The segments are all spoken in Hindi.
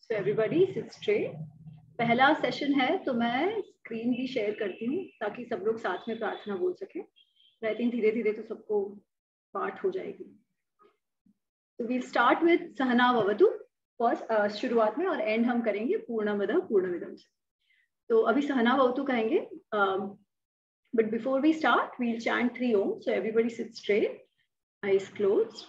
So everybody sit straight. पहला सेशन है तो मैं स्क्रीन भी शेयर करती हूँ ताकि सब लोग साथ में प्रार्थना बोल सके. आई थिंक धीरे धीरे तो सबको पाठ हो जाएगी. तो वी स्टार्ट विद सहना भवतु फर्स्ट शुरुआत में, और एंड हम करेंगे पूर्णमदः पूर्णमिदं से. तो अभी सहना भवतु कहेंगे, but before we start we'll chant 3 Om. So everybody sit straight, eyes closed.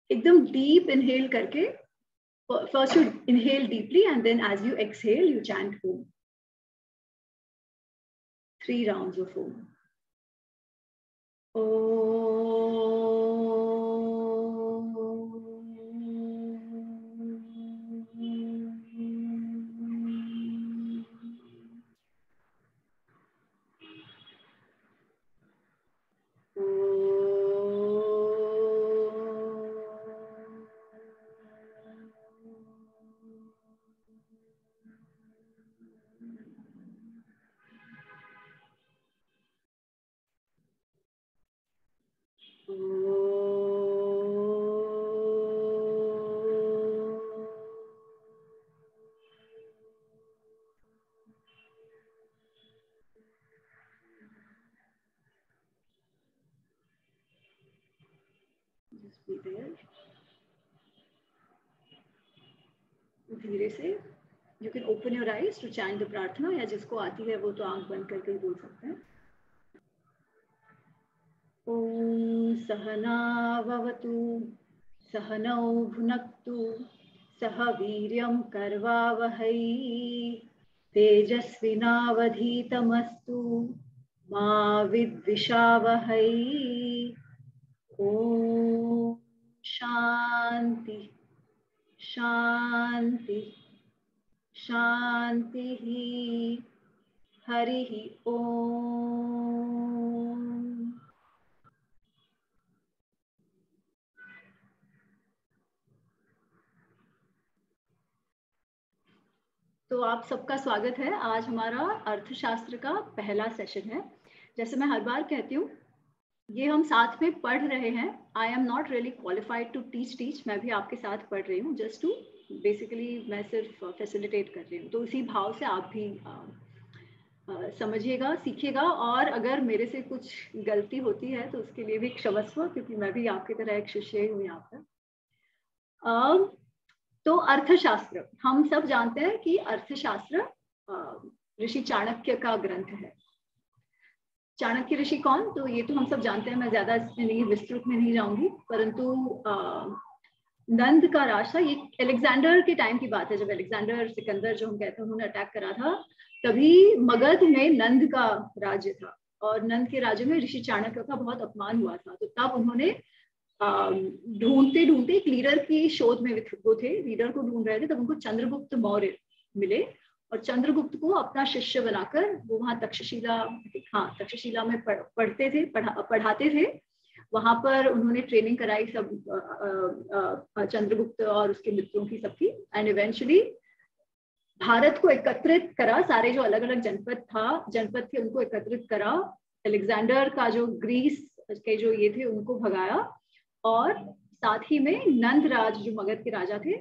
एकदम डीप इनहेल करके, first you inhale deeply and then as you exhale you chant Om. 3 rounds of Om. Just be there. धीरे से you can open your eyes to chant the प्रार्थना, या जिसको आती है वो तो आंख बंद करके ही बोल सकते हैं. ओम सहना भवतु सहनौ भुनक्तु सह वीर्यं कर्वावहै तेजस्विनावधीतमस्तु मा विद्विषावहै. ओम शांति शांति शांति. हरि ओम. तो आप सबका स्वागत है. आज हमारा अर्थशास्त्र का पहला सेशन है. जैसे मैं हर बार कहती हूँ, ये हम साथ में पढ़ रहे हैं. I am not really qualified to teach. मैं भी आपके साथ पढ़ रही हूँ, जस्ट टू बेसिकली मैं सिर्फ फैसिलिटेट कर रही हूँ. तो उसी भाव से आप भी समझिएगा, सीखिएगा. और अगर मेरे से कुछ गलती होती है तो उसके लिए भी क्षमस्व, क्योंकि मैं भी आपकी तरह एक शिष्य हूँ यहाँ पर. तो अर्थशास्त्र, हम सब जानते हैं कि अर्थशास्त्र ऋषि चाणक्य का ग्रंथ है. चाणक्य ऋषि कौन, तो ये तो हम सब जानते हैं. मैं ज्यादा इसमें नहीं, विस्तृत में नहीं जाऊंगी. परंतु नंद का राज था. ये अलेक्जेंडर के टाइम की बात है, जब अलेक्जेंडर सिकंदर जो हम कहते हैं उन्होंने अटैक करा था. तभी मगध में नंद का राज्य था, और नंद के राज्य में ऋषि चाणक्य का बहुत अपमान हुआ था. तो तब उन्होंने ढूंढते ढूंढते एक लीडर की शोध में वो थे, लीडर को ढूंढ रहे थे. तब उनको चंद्रगुप्त मौर्य मिले, और चंद्रगुप्त को अपना शिष्य बनाकर वो वहाँ तक्षशिला में पढ़ते थे, पढ़ाते थे. वहां पर उन्होंने ट्रेनिंग कराई सब चंद्रगुप्त और उसके मित्रों की सबकी. एंड इवेंचुअली भारत को एकत्रित करा. सारे जो अलग अलग जनपद थे उनको एकत्रित करा. अलेक्जेंडर का जो ग्रीस के जो ये थे उनको भगाया, और साथ ही में नंद राज जो मगध के राजा थे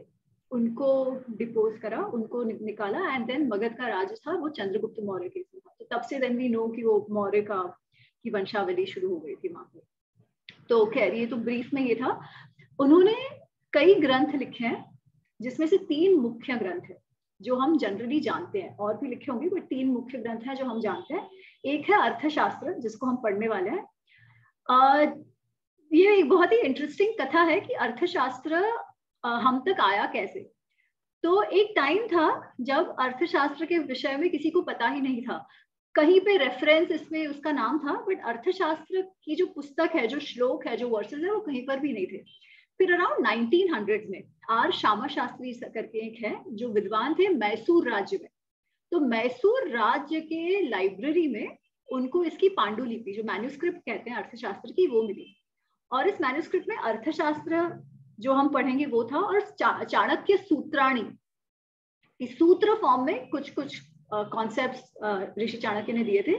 उनको डिपोज करा, उनको निकाला. एंड देन मगध का राज था वो चंद्रगुप्त मौर्य के था. तो तब से देन वी नो कि वो मौर्य की वंशावली शुरू हो गई थी वहां पे. तो खैर ये तो ब्रीफ में ये था. उन्होंने कई ग्रंथ लिखे हैं, जिसमें से 3 मुख्य ग्रंथ है जो हम जनरली जानते हैं. और भी लिखे होंगे, बट 3 मुख्य ग्रंथ हैं जो हम जानते हैं. एक है अर्थशास्त्र, जिसको हम पढ़ने वाले हैं. ये एक बहुत ही इंटरेस्टिंग कथा है कि अर्थशास्त्र हम तक आया कैसे. तो एक टाइम था जब अर्थशास्त्र के विषय में किसी को पता ही नहीं था. कहीं पे रेफरेंस इसमें उसका नाम था, बट अर्थशास्त्र की जो पुस्तक है, जो श्लोक है, जो वर्सेस है, वो कहीं पर भी नहीं थे. फिर अराउंड 1900 में आर श्यामा शास्त्री करके एक है जो विद्वान थे मैसूर राज्य में. तो मैसूर राज्य के लाइब्रेरी में उनको इसकी पांडुलिपि, जो मैन्युस्क्रिप्ट कहते हैं अर्थशास्त्र की, वो मिली. और इस मैन्युस्क्रिप्ट में अर्थशास्त्र जो हम पढ़ेंगे वो था. और चाणक्य सूत्राणी, इस सूत्र फॉर्म में कुछ कॉन्सेप्ट्स ऋषि चाणक्य ने दिए थे,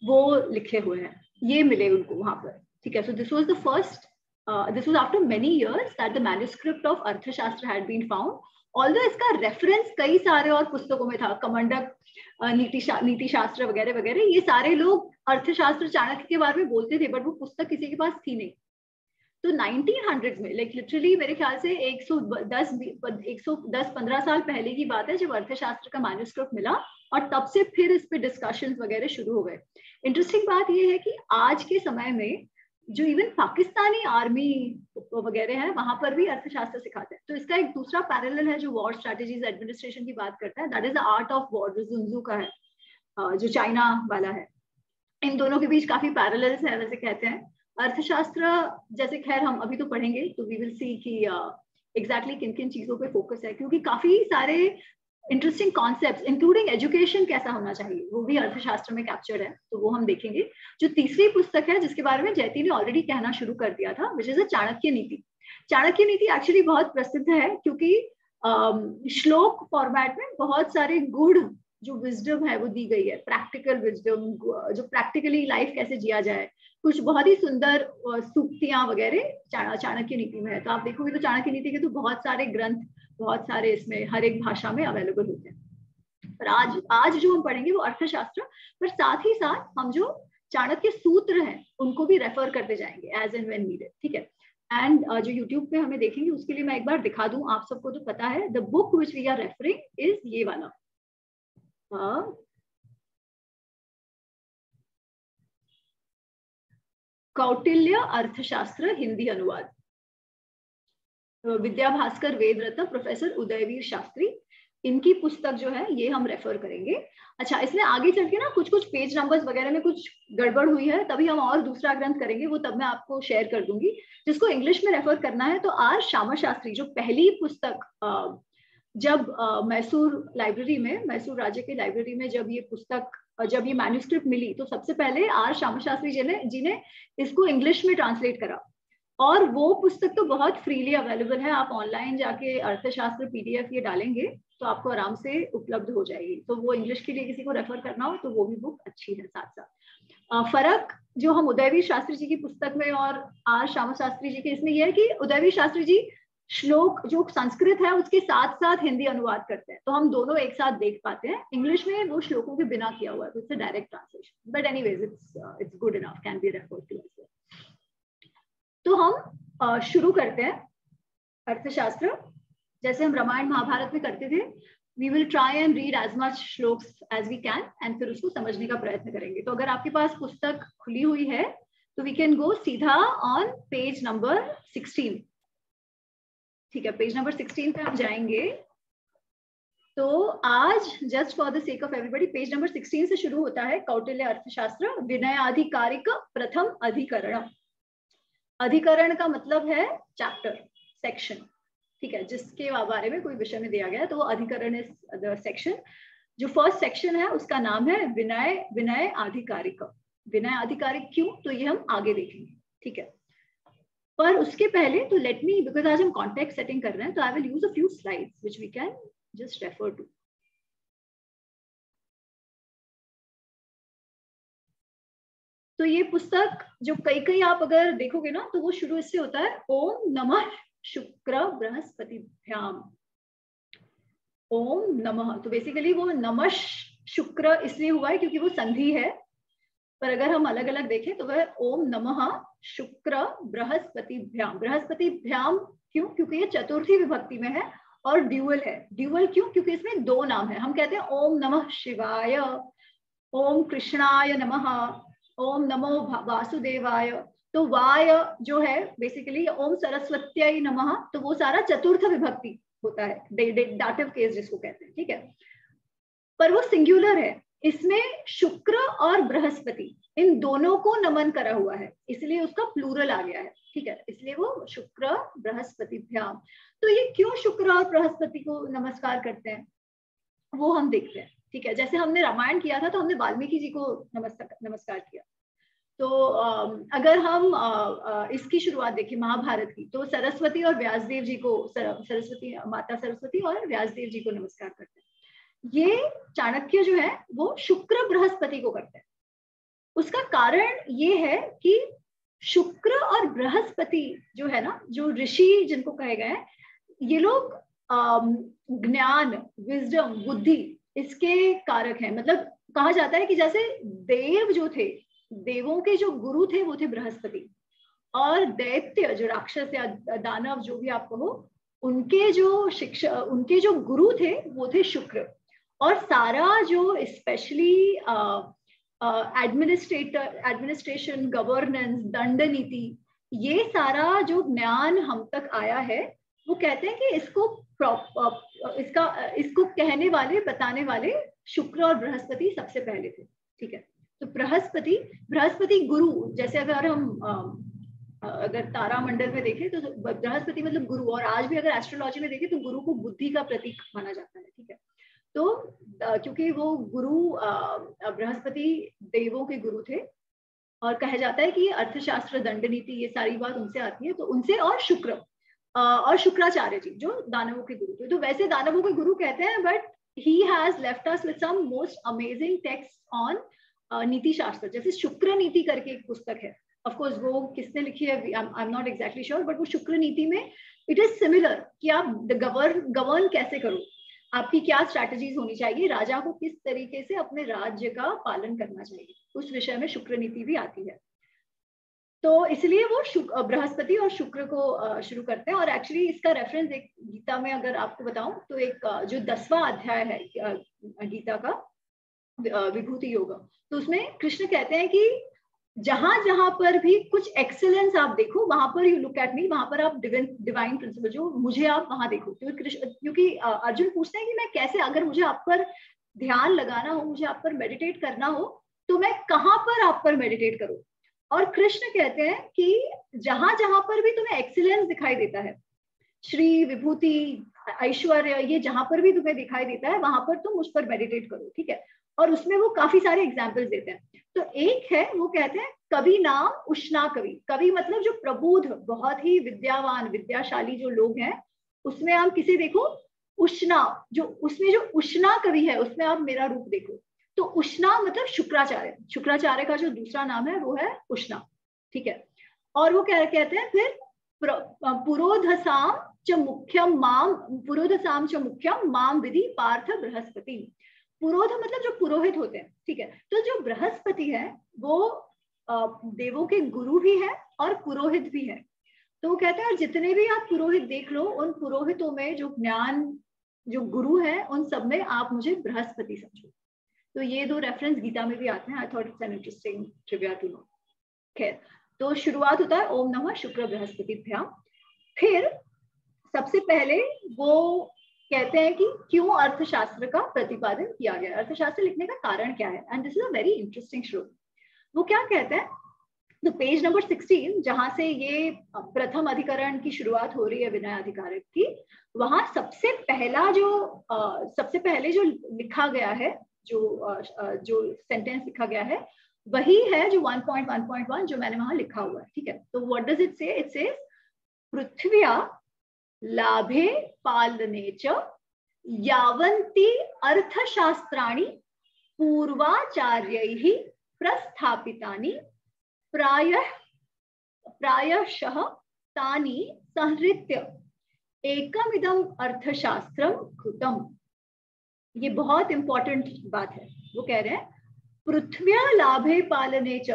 वो लिखे हुए हैं. ये मिले उनको वहां पर. ठीक है. So this was the first this was after many years that the manuscript of अर्थशास्त्र had been found. Although इसका रेफरेंस कई सारे और पुस्तकों में था, कमंडक, नीति शास्त्र वगैरह वगैरह, ये सारे लोग अर्थशास्त्र चाणक्य के बारे में बोलते थे, बट वो पुस्तक किसी के पास थी नहीं. तो 1900s में, लाइक लिटरली मेरे ख्याल से 110-15 साल पहले की बात है जब अर्थशास्त्र का मैन्युस्क्रिप्ट मिला, और तब से फिर इस पे डिस्कशंस वगैरह शुरू हो गए. इंटरेस्टिंग बात ये है कि आज के समय में जो इवन पाकिस्तानी आर्मी वगैरह है वहां पर भी अर्थशास्त्र सिखाते हैं. तो इसका एक दूसरा पैरेलल है जो वॉर स्ट्रेटेजीज एडमिनिस्ट्रेशन की बात करता है, that is the art of war, जो जुन्जू का है, जो चाइना वाला है. इन दोनों के बीच काफी पैरेलल्स है वैसे कहते हैं. अर्थशास्त्र जैसे खैर हम अभी तो पढ़ेंगे, तो वी विल सी कि एग्जैक्टली किन किन चीजों पे फोकस है, क्योंकि काफी सारे इंटरेस्टिंग कॉन्सेप्ट्स इंक्लूडिंग एजुकेशन कैसा होना चाहिए वो भी अर्थशास्त्र में कैप्चर्ड है, तो वो हम देखेंगे. जो तीसरी पुस्तक है जिसके बारे में जयती ने ऑलरेडी कहना शुरू कर दिया था, विच इज अ चाणक्य नीति. चाणक्य नीति एक्चुअली बहुत प्रसिद्ध है क्योंकि श्लोक फॉर्मेट में बहुत सारे गुड जो विजडम है वो दी गई है, प्रैक्टिकल विजडम, जो प्रैक्टिकली लाइफ कैसे जिया जाए, कुछ बहुत ही सुंदर सूक्तियां वगैरह चाणक्य नीति में है. तो आप देखोगे तो चाणक्य नीति के तो बहुत सारे ग्रंथ, बहुत सारे इसमें हर एक भाषा में अवेलेबल होते हैं. पर आज जो हम पढ़ेंगे वो अर्थशास्त्र, पर साथ ही साथ हम जो चाणक्य सूत्र हैं उनको भी रेफर करते जाएंगे एज एंड व्हेन नीडेड. ठीक है. एंड जो यूट्यूब पे हमें देखेंगे उसके लिए मैं एक बार दिखा दूं, आप सबको तो पता है, the book which we are referring is ये वाला, कौटिल्य अर्थशास्त्र हिंदी अनुवाद, विद्या भास्कर वेद रत्न प्रोफेसर उदयवीर शास्त्री, इनकी पुस्तक जो है ये हम रेफर करेंगे. अच्छा, इसमें आगे चल के ना कुछ कुछ पेज नंबर्स वगैरह में कुछ गड़बड़ हुई है, तभी हम और दूसरा ग्रंथ करेंगे, वो तब मैं आपको शेयर कर दूंगी. जिसको इंग्लिश में रेफर करना है तो आर श्यामा शास्त्री, जो पहली पुस्तक जब मैसूर लाइब्रेरी में, मैसूर राज्य की लाइब्रेरी में जब ये पुस्तक, जब ये मैन्युस्क्रिप्ट मिली, तो सबसे पहले आर श्यामा शास्त्री जी ने इसको इंग्लिश में ट्रांसलेट करा. और वो पुस्तक तो बहुत फ्रीली अवेलेबल है, आप ऑनलाइन जाके अर्थशास्त्र PDF ये डालेंगे तो आपको आराम से उपलब्ध हो जाएगी. तो वो इंग्लिश के लिए किसी को रेफर करना हो तो वो भी बुक अच्छी है. साथ साथ फर्क जो हम उदयवीर शास्त्री जी की पुस्तक में और आर श्यामा शास्त्री जी के इसमें यह है कि उदयवीर शास्त्री जी श्लोक जो संस्कृत है उसके साथ साथ हिंदी अनुवाद करते हैं, तो हम दोनों एक साथ देख पाते हैं. इंग्लिश में वो श्लोकों के बिना किया हुआ है, तो it's a direct translation, but anyways it's good enough, can be referred to. तो हम शुरू करते हैं अर्थशास्त्र जैसे हम रामायण महाभारत में करते थे. We will try and read as much shlokas as we can and फिर उसको समझने का प्रयत्न करेंगे. तो अगर आपके पास पुस्तक खुली हुई है तो वी कैन गो सीधा ऑन पेज नंबर 16. ठीक है, पेज नंबर 16 पे हम जाएंगे. तो आज just for the sake of everybody page number 16 से शुरू होता है कौटिल्य अर्थशास्त्र विनयाधिकारिक प्रथम अधिकरण. अधिकरण का मतलब है चैप्टर, सेक्शन. ठीक है, जिसके बारे में कोई विषय में दिया गया है तो वो अधिकरण इज द सेक्शन. जो फर्स्ट सेक्शन है उसका नाम है विनय आधिकारिक. विनय आधिकारिक क्यों, तो ये हम आगे देखेंगे. ठीक है, पर उसके पहले तो लेट मी, बिकॉज आज हम कॉन्टेक्स्ट सेटिंग कर रहे हैं, तो I will use a few slides which we can just refer to. तो ये पुस्तक जो कई आप अगर देखोगे ना तो वो शुरू इससे होता है, ओम नमः शुक्र बृहस्पतिभ्याम. ओम नमः, तो बेसिकली वो नमः शुक्र इसलिए हुआ है क्योंकि वो संधि है, पर अगर हम अलग अलग देखें तो वह ओम नमः शुक्र बृहस्पतिभ्याम. बृहस्पतिभ्याम क्यों, क्योंकि ये चतुर्थी विभक्ति में है और ड्यूअल है. ड्यूअल क्यों, क्योंकि इसमें दो नाम है. हम कहते हैं ओम नमः शिवाय, ओम कृष्णाय नमः, ओम नमो वासुदेवाय. तो वाय जो है बेसिकली ओम सरस्वत्यै नमः, तो वो सारा चतुर्थ विभक्ति होता है, दाटिव केस जिसको कहते हैं. ठीक है, पर वो सिंगुलर है. इसमें शुक्र और बृहस्पति इन दोनों को नमन करा हुआ है, इसलिए उसका प्लूरल आ गया है. ठीक है, इसलिए वो शुक्र बृहस्पतिभ्याम. तो ये क्यों शुक्र और बृहस्पति को नमस्कार करते हैं वो हम देखते हैं. ठीक है, जैसे हमने रामायण किया था तो हमने वाल्मीकि जी को नमस्कार किया. तो अगर हम इसकी शुरुआत देखें महाभारत की, तो सरस्वती और व्यासदेव जी को, सरस्वती माता सरस्वती और व्यासदेव जी को नमस्कार करते हैं. ये चाणक्य जो है वो शुक्र बृहस्पति को करते हैं. उसका कारण ये है कि शुक्र और बृहस्पति जो है ना, जो ऋषि जिनको कहे गए हैं, ये लोग ज्ञान, विजडम, बुद्धि इसके कारक हैं। मतलब कहा जाता है कि जैसे देव जो थे, देवों के जो गुरु थे वो थे बृहस्पति, और दैत्य जो राक्षस या दानव जो भी आप कहो, उनके जो शिक्षा, उनके जो गुरु थे वो थे शुक्र। और सारा जो स्पेशली एडमिनिस्ट्रेशन, गवर्नेंस, दंड नीति, ये सारा जो ज्ञान हम तक आया है, वो कहते हैं कि इसको कहने वाले, बताने वाले शुक्र और बृहस्पति सबसे पहले थे। ठीक है, तो बृहस्पति गुरु, जैसे अगर हम अगर तारा मंडल में देखें तो बृहस्पति मतलब गुरु, और आज भी अगर एस्ट्रोलॉजी में देखें तो गुरु को बुद्धि का प्रतीक माना जाता है। ठीक है, तो क्योंकि वो गुरु बृहस्पति देवों के गुरु थे, और कहा जाता है कि अर्थशास्त्र, दंड नीति, ये सारी बात उनसे आती है। तो उनसे, और शुक्र और शुक्राचार्य जी जो दानवों के गुरु थे। तो वैसे दानवों के गुरु कहते हैं, but he has left us with some most amazing text on niti shastra. जैसे शुक्र नीति करके एक पुस्तक है, ऑफ कोर्स वो किसने लिखी है आई am not exactly sure, but वो शुक्र नीति में इट इज सिमिलर कि आप गवर्न कैसे करो, आपकी क्या स्ट्रैटेजीज होनी चाहिए, राजा को किस तरीके से अपने राज्य का पालन करना चाहिए, उस विषय में शुक्र नीति भी आती है। तो इसलिए वो बृहस्पति और शुक्र को शुरू करते हैं। और एक्चुअली इसका रेफरेंस एक गीता में अगर आपको बताऊं तो एक जो 10वां अध्याय है गीता का, विभूति योग, तो उसमें कृष्ण कहते हैं कि जहां जहां पर भी कुछ एक्सीलेंस आप देखो, वहां पर यू लुक एट मी, वहां पर आप डिवाइन प्रिंसिपल जो मुझे, आप वहां देखो। क्योंकि अर्जुन पूछते हैं कि मैं कैसे, अगर मुझे आप पर ध्यान लगाना हो, मुझे आप पर मेडिटेट करना हो, तो मैं कहां पर आप पर मेडिटेट करूं। और कृष्ण कहते हैं कि जहां जहां पर भी तुम्हें एक्सीलेंस दिखाई देता है, श्री, विभूति, ऐश्वर्य, ये जहां पर भी तुम्हें दिखाई देता है, वहां पर तुम उस पर मेडिटेट करो। ठीक है, और उसमें वो काफी सारे एग्जाम्पल्स देते हैं। तो एक है, वो कहते हैं कवि नाम उष्णा कवि। कवि मतलब जो प्रबुद्ध, बहुत ही विद्यावान, विद्याशाली जो लोग हैं, उसमें आप किसे देखो, उष्णा, जो उसमें जो उष्णा कवि है उसमें आप मेरा रूप देखो। तो उष्णा मतलब शुक्राचार्य, शुक्राचार्य का जो दूसरा नाम है वो है उष्णा। ठीक है, और वो क्या कहते हैं फिर, पुरोधसाम च मुख्यम माम, पुरोधसाम च मुख्यम माम विधि पार्थ बृहस्पति। पुरोध मतलब जो पुरोहित होते हैं। ठीक है, तो जो बृहस्पति है वो देवों के गुरु भी है और पुरोहित भी है। तो वो कहते हैं जितने भी आप पुरोहित देख लो, उन पुरोहितों में जो ज्ञान, जो गुरु है, उन सब में आप मुझे बृहस्पति समझो। तो ये दो रेफरेंस गीता में भी आते हैं। I thought it's an interesting trivia to know. खैर, तो शुरुआत होता है ओम नमः शुक्र बृहस्पतिभ्याम। फिर सबसे पहले वो कहते हैं कि क्यों अर्थशास्त्र का प्रतिपादन किया गया, अर्थशास्त्र लिखने का कारण क्या है। And this is a very interesting श्लोक। वो क्या कहते हैं, तो पेज नंबर 16 जहां से ये प्रथम अधिकरण की शुरुआत हो रही है विनय अधिकारक की, वहां सबसे पहले जो लिखा गया है, जो सेंटेंस लिखा गया है, वही है जो 1.1.1 जो मैंने वहां लिखा हुआ है। ठीक है, तो व्हाट डज इट से, इट सेज पृथ्व्या लाभे पालने च यावन्ति अर्थशास्त्राणि पूर्वाचार्यैः प्रस्थापितानि प्रायशः तानि संहृत्य एकमिदं अर्थशास्त्रं कृतम्। ये बहुत इंपॉर्टेंट बात है। वो कह रहे हैं पृथ्व्या लाभे पालने च,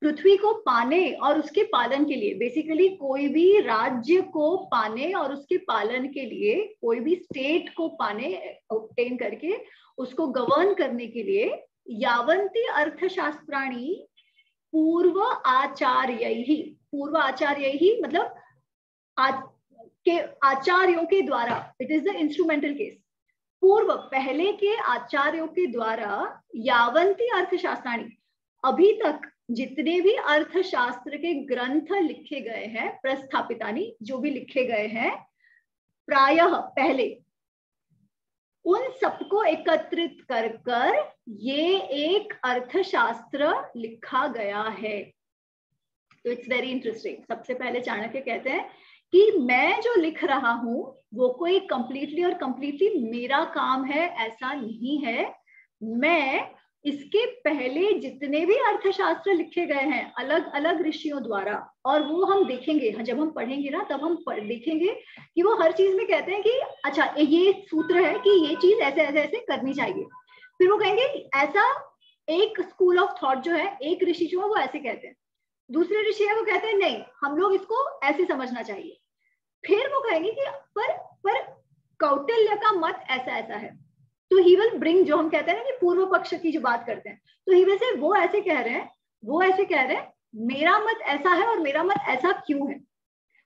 पृथ्वी को पाने और उसके पालन के लिए, बेसिकली कोई भी राज्य को पाने और उसके पालन के लिए, कोई भी स्टेट को पाने, ऑब्टेन करके उसको गवर्न करने के लिए, यावन्ति अर्थशास्त्राणि पूर्व आचार्यैः मतलब आचार्यों के द्वारा, it is the instrumental case, पूर्व पहले के आचार्यों के द्वारा, यावन्ति अर्थशास्त्राणि अभी तक जितने भी अर्थशास्त्र के ग्रंथ लिखे गए हैं, प्रस्थापितानि जो भी लिखे गए हैं, प्रायः पहले, उन सबको एकत्रित कर ये एक अर्थशास्त्र लिखा गया है। तो इट्स वेरी इंटरेस्टिंग। सबसे पहले चाणक्य कहते हैं कि मैं जो लिख रहा हूं वो कोई कंप्लीटली मेरा काम है, ऐसा नहीं है। मैं इसके पहले जितने भी अर्थशास्त्र लिखे गए हैं अलग अलग ऋषियों द्वारा, और वो हम देखेंगे जब हम पढ़ेंगे ना, तब हम देखेंगे कि वो हर चीज में कहते हैं कि अच्छा ये सूत्र है कि ये चीज ऐसे ऐसे ऐसे करनी चाहिए। फिर वो कहेंगे ऐसा एक स्कूल ऑफ थॉट जो है, एक ऋषि जो है वो ऐसे कहते हैं, दूसरे ऋषि है वो कहते हैं नहीं हम लोग इसको ऐसे समझना चाहिए। फिर वो कहेंगे कि पर कौटिल्य का मत ऐसा ऐसा है, तो ही विल ब्रिंग, जो हम कहते हैं ना कि पूर्व पक्ष की जो बात करते हैं, तो ही विल से वो ऐसे कह रहे हैं, वो ऐसे कह रहे हैं, मेरा मत ऐसा है और मेरा मत ऐसा क्यों है।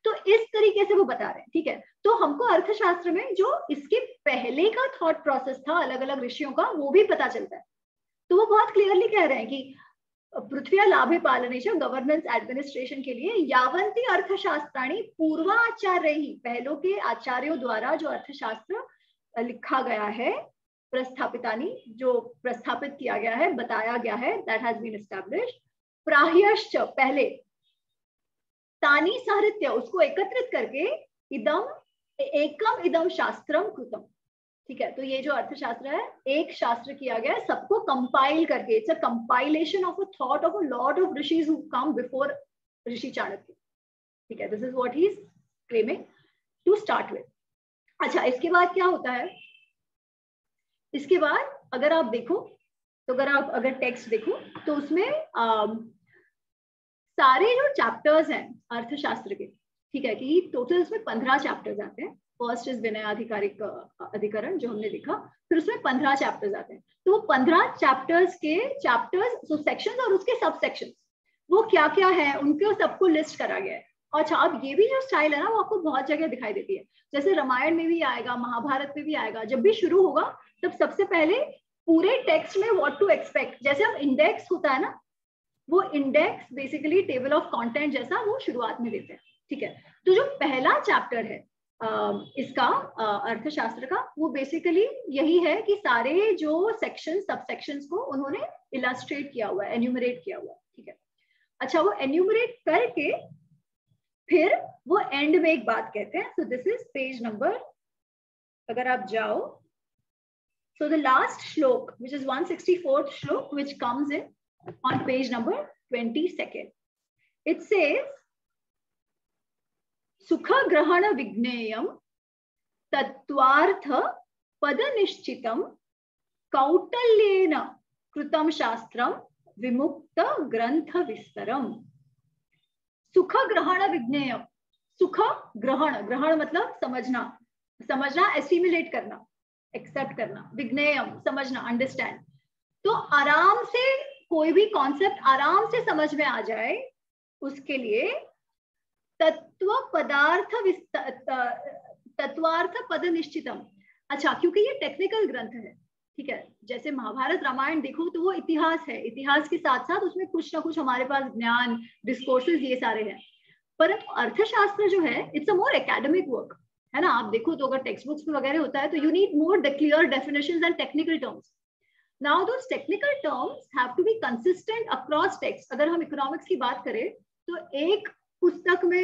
तो इस तरीके से वो बता रहे हैं, ठीक है। तो हमको अर्थशास्त्र में जो इसके पहले का थॉट प्रोसेस था अलग अलग ऋषियों का, वो भी पता चलता है। तो वो बहुत क्लियरली कह रहे हैं कि पृथ्वी लाभे पालनेश गवर्नेंस एडमिनिस्ट्रेशन के लिए यावंती अर्थशास्त्राणी पूर्वाचार्य ही, पहलों के आचार्यों द्वारा जो अर्थशास्त्र लिखा गया है, प्रस्थापितानी जो प्रस्थापित किया गया है, बताया गया है, दैट हैज बीन एस्टैब्लिश्ड, प्राह्यश्च पहले, तानी सहृत्य उसको एकत्रित करके, इदम एकम इदम शास्त्रम कृतम, ठीक है। तो ये जो अर्थशास्त्र है एक शास्त्र किया गया है, सबको कंपाइल करके, it's a compilation of a thought of a lot of rishis who came before Rishi Chanakya, ठीक है। This is what he is claiming to start with. अच्छा, इसके बाद क्या होता है, इसके बाद अगर आप देखो, तो अगर टेक्स्ट देखो तो उसमें सारे जो चैप्टर्स हैं अर्थशास्त्र के, ठीक है, कि टोटल उसमें 15 चैप्टर्स आते हैं। फर्स्ट इज विनय आधिकारिक अधिकरण जो हमने देखा, फिर उसमें 15 चैप्टर्स आते हैं। तो वो 15 चैप्टर्स के सो सेक्शंस और उसके सब सेक्शंस वो क्या क्या है उनको सबको लिस्ट करा गया है। अच्छा, अब ये भी जो स्टाइल है ना वो आपको बहुत जगह दिखाई देती है, जैसे रामायण में भी आएगा, महाभारत में भी आएगा। जब भी शुरू होगा तब सबसे पहले पूरे टेक्स्ट में व्हाट टू एक्सपेक्ट, जैसे हम इंडेक्स होता है ना, वो index basically table of content जैसा वो शुरुआत में देते हैं, ठीक है। तो जो पहला चैप्टर है इसका अर्थशास्त्र का, वो बेसिकली यही है कि सारे जो सेक्शन सब सेक्शंस को उन्होंने इलस्ट्रेट किया हुआ है, एन्यूमरेट किया हुआ है, ठीक है। अच्छा, वो एन्यूमरेट करके फिर वो एंड में एक बात कहते हैं। So this is page number, अगर आप जाओ, so the last shlok, which is 164th shlok, which comes in on page number 22, it says sukha grahana vigneyam tatvartha padanishchitam kautalyena कृतम शास्त्रम विमुक्त ग्रंथ विस्तरम। सुख ग्रहण विज्ञेयम, सुख ग्रहण, ग्रहण मतलब समझना, समझना एसिमिलेट करना, एक्सेप्ट करना, विज्ञेयम समझना, अंडरस्टैंड। तो आराम से कोई भी कॉन्सेप्ट आराम से समझ में आ जाए उसके लिए तत्व पदार्थ तत्वार्थ पद निश्चितम। अच्छा, क्योंकि ये टेक्निकल ग्रंथ है, ठीक है। जैसे महाभारत रामायण देखो तो वो इतिहास है, इतिहास के साथ साथ उसमें कुछ ना कुछ हमारे पास ज्ञान, डिस्कोर्सेस, ये सारे हैं। परंतु अर्थशास्त्र जो है it's a more academic work, है ना। आप देखो तो अगर टेक्स्ट बुक्स वगैरह होता है तो you need more the clear definitions and technical terms. Now those technical terms have to be consistent across text. अगर हम इकोनॉमिक्स की बात करें तो एक पुस्तक में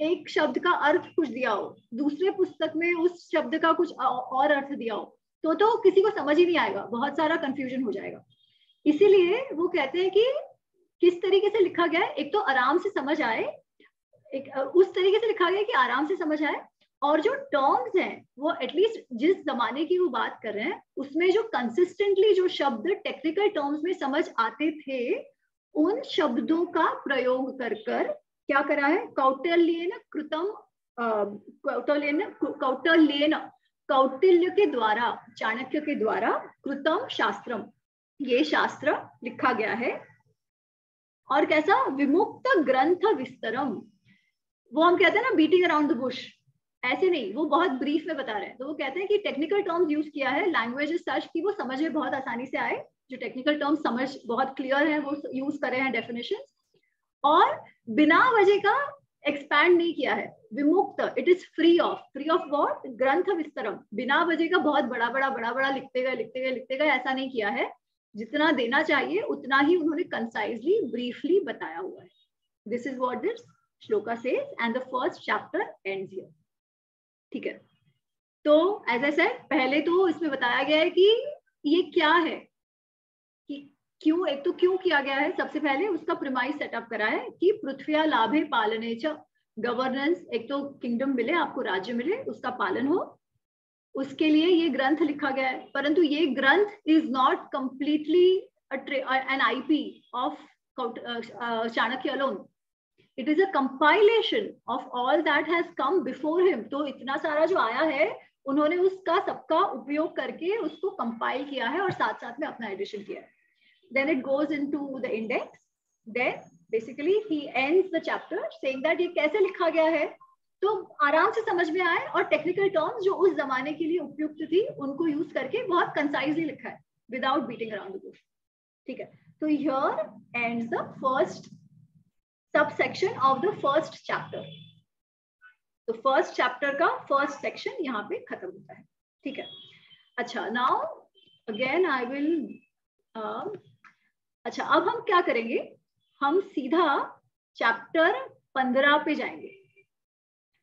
एक शब्द का अर्थ कुछ दिया हो, दूसरे पुस्तक में उस शब्द का कुछ और अर्थ दिया हो, तो किसी को समझ ही नहीं आएगा, बहुत सारा कंफ्यूजन हो जाएगा। इसीलिए वो कहते हैं कि किस तरीके से लिखा गया है, एक तो आराम से समझ आए, एक उस तरीके से लिखा गया है कि आराम से समझ आए, और जो टर्म्स हैं वो एटलीस्ट जिस जमाने की वो बात कर रहे हैं उसमें जो कंसिस्टेंटली जो शब्द टेक्निकल टर्म्स में समझ आते थे उन शब्दों का प्रयोग कर कर क्या करा है, कौटिल्येन कृतम, कौटिल्य के द्वारा, चाणक्य के द्वारा कृतम शास्त्रम, ये शास्त्र लिखा गया है। और कैसा, विमुक्त ग्रंथ विस्तरम, वो हम कहते हैं ना बीटिंग अराउंड द बुश, ऐसे नहीं, वो बहुत ब्रीफ में बता रहे हैं। तो वो कहते हैं कि टेक्निकल टर्म्स यूज किया है, लैंग्वेज इज सच कि वो समझ में बहुत आसानी से आए, जो टेक्निकल टर्म्स समझ बहुत क्लियर है वो यूज करे हैं डेफिनेशन, और बिना वजह का एक्सपैंड नहीं किया है। विमुक्त, it is free of what, ग्रंथ विस्तरम, बिना वजह का बहुत बड़ा बड़ा लिखते गए ऐसा नहीं किया है। जितना देना चाहिए उतना ही उन्होंने कंसाइजली ब्रीफली बताया हुआ है। This is what this shloka says and the first chapter ends here, ठीक है। तो एज आई सेड, पहले तो इसमें बताया गया है कि ये क्या है, क्यों, एक तो क्यों किया गया है, सबसे पहले उसका प्रीमाइस सेटअप करा है कि पृथ्व्या लाभे पालने च गवर्नेंस, एक तो किंगडम मिले आपको, राज्य मिले, उसका पालन हो, उसके लिए ये ग्रंथ लिखा गया है। परंतु ये ग्रंथ is not completely N IP of Chanakya alone, it is a compilation of all that has come before him. तो इतना सारा जो आया है उन्होंने उसका सबका उपयोग करके उसको कंपाइल किया है और साथ साथ में अपना एडिशन किया है। Then it goes into the index. Then basically he ends the chapter saying that ये कैसे लिखा गया है, तो आराम से समझ में आए, और टेक्निकल टर्म्स जो उस जमाने के लिए उपयुक्त थी उनको यूज करके बहुत कंसाइजली लिखा है, without beating around the Bush. ठीक है, तो here ends the first subsection of the first chapter. तो फर्स्ट चैप्टर का फर्स्ट सेक्शन यहाँ पे खत्म होता है। ठीक है, अच्छा, नाउ अगेन आई विल अच्छा, अब हम क्या करेंगे, हम सीधा चैप्टर 15 पे जाएंगे।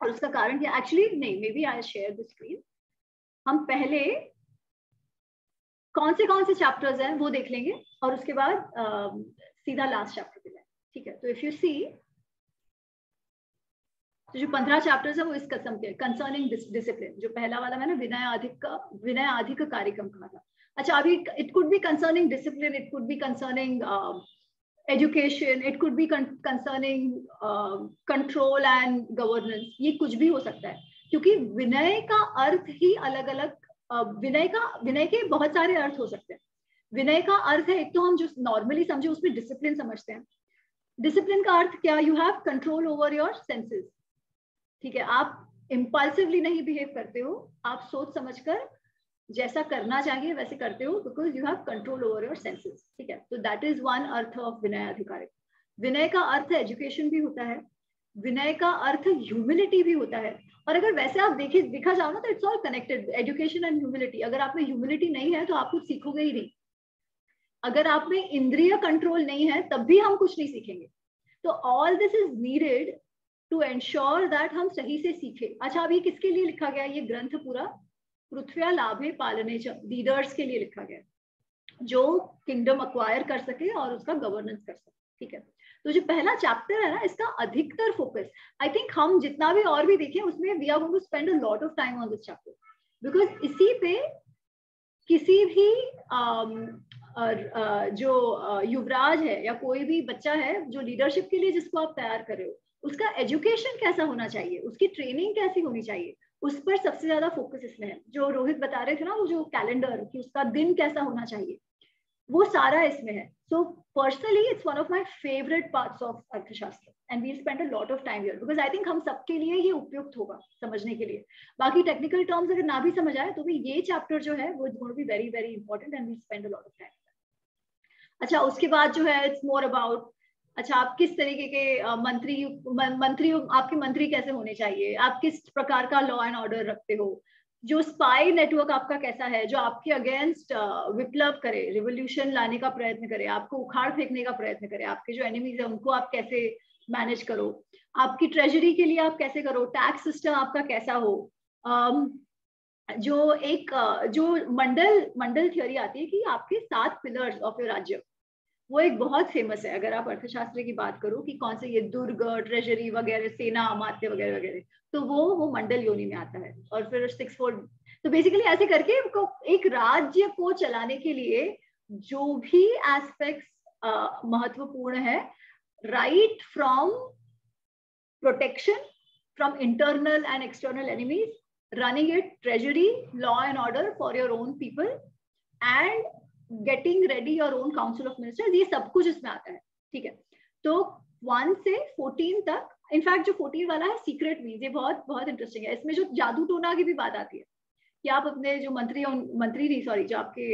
और उसका कारण क्या, एक्चुअली नहीं, maybe I share the screen. हम पहले कौन से चैप्टर्स हैं वो देख लेंगे और उसके बाद सीधा लास्ट चैप्टर पे जाएंगे। ठीक है, तो इफ यू सी, तो जो 15 चैप्टर्स है वो इस कसम के कंसर्निंग डिसिप्लिन, जो पहला वाला मैंने विनय आधिक कार्यक्रम कहा था। अच्छा, अभी it could be concerning discipline, it could be concerning education, it could be concerning control and governance, ये कुछ भी हो सकता है, क्योंकि विनय का अर्थ ही अलग अलग, विनय के बहुत सारे अर्थ हो सकते हैं। विनय का अर्थ है, एक तो हम जो नॉर्मली समझे उसमें डिसिप्लिन समझते हैं। डिसिप्लिन का अर्थ क्या, you have control over your senses. ठीक है, आप इम्पल्सिवली नहीं बिहेव करते हो, आप सोच समझकर जैसा करना चाहिए वैसे करते हो, because you have control over your senses. ठीक है, तो that is one artha of Vinay Adhikari. विनय का अर्थ एजुकेशन भी होता है, विनय का अर्थ ह्यूमिलिटी भी होता है। और अगर वैसे आप देखा जाओ ना, तो it's all connected, education and humility. अगर आप में ह्यूमिलिटी नहीं है तो आप कुछ सीखोगे ही नहीं, अगर आप में इंद्रिय कंट्रोल नहीं है तब भी हम कुछ नहीं सीखेंगे। तो all this is needed to ensure that हम सही से सीखे। अच्छा, अब ये किसके लिए लिखा गया, ये ग्रंथ पूरा पृथ्व्या लाभे पालने च, लीडर्स के लिए लिखा गया, जो किंगडम अक्वायर कर सके और उसका गवर्नेंस कर सके। ठीक है, तो जो पहला चैप्टर है ना, इसका अधिकतर फोकस, आई थिंक हम जितना भी और भी देखें उसमें we are going to spend a lot of time on this chapter, because इसी पे किसी भी जो युवराज है या कोई भी बच्चा है जो लीडरशिप के लिए जिसको आप तैयार कर रहे हो, उसका एजुकेशन कैसा होना चाहिए, उसकी ट्रेनिंग कैसी होनी चाहिए, उस पर सबसे ज्यादा फोकस इसमें है। जो रोहित बता रहे थे ना, वो जो कैलेंडर कि उसका दिन कैसा होना चाहिए, वो सारा इसमें है। So personally it's one of my favourite parts of Arthashastra and we spend a lot of time here, because I think हम सबके लिए ये उपयुक्त होगा समझने के लिए। बाकी टेक्निकल टर्म्स अगर ना भी समझ आए तो भी ये चैप्टर जो है वो it's going to be very very important and we spend a lot of time. अच्छा, उसके बाद जो है इट्स मोर अबाउट, अच्छा, आप किस तरीके के मंत्री आपके मंत्री कैसे होने चाहिए, आप किस प्रकार का लॉ एंड ऑर्डर रखते हो, जो स्पाई नेटवर्क आपका कैसा है, जो आपके अगेंस्ट विप्लव करे, रिवोल्यूशन लाने का प्रयत्न करे, आपको उखाड़ फेंकने का प्रयत्न करे, आपके जो एनिमीज है उनको आप कैसे मैनेज करो, आपकी ट्रेजरी के लिए आप कैसे करो, टैक्स सिस्टम आपका कैसा हो, जो एक जो मंडल थ्योरी आती है कि आपके 7 पिलर्स ऑफ योर राज्य, वो एक बहुत फेमस है। अगर आप अर्थशास्त्र की बात करो कि कौन से, ये दुर्ग, ट्रेजरी वगैरह, सेना, अमात्य वगैरह वगैरह, तो वो मंडल योनि में आता है। और फिर 6-4, तो बेसिकली ऐसे करके एक राज्य को चलाने के लिए जो भी एस्पेक्ट्स महत्वपूर्ण है, right from protection from internal and external enemies, running it, treasury, law and order for your own people, and getting ready your own council of ministers, ये सब कुछ इसमें आता है। ठीक है, तो 1 से 14 तक, इनफैक्ट जो 14 वाला है सीक्रेट मीन्स, ये बहुत बहुत इंटरेस्टिंग है। इसमें जो जादू टोना की भी बात आती है कि आप अपने जो जो आपके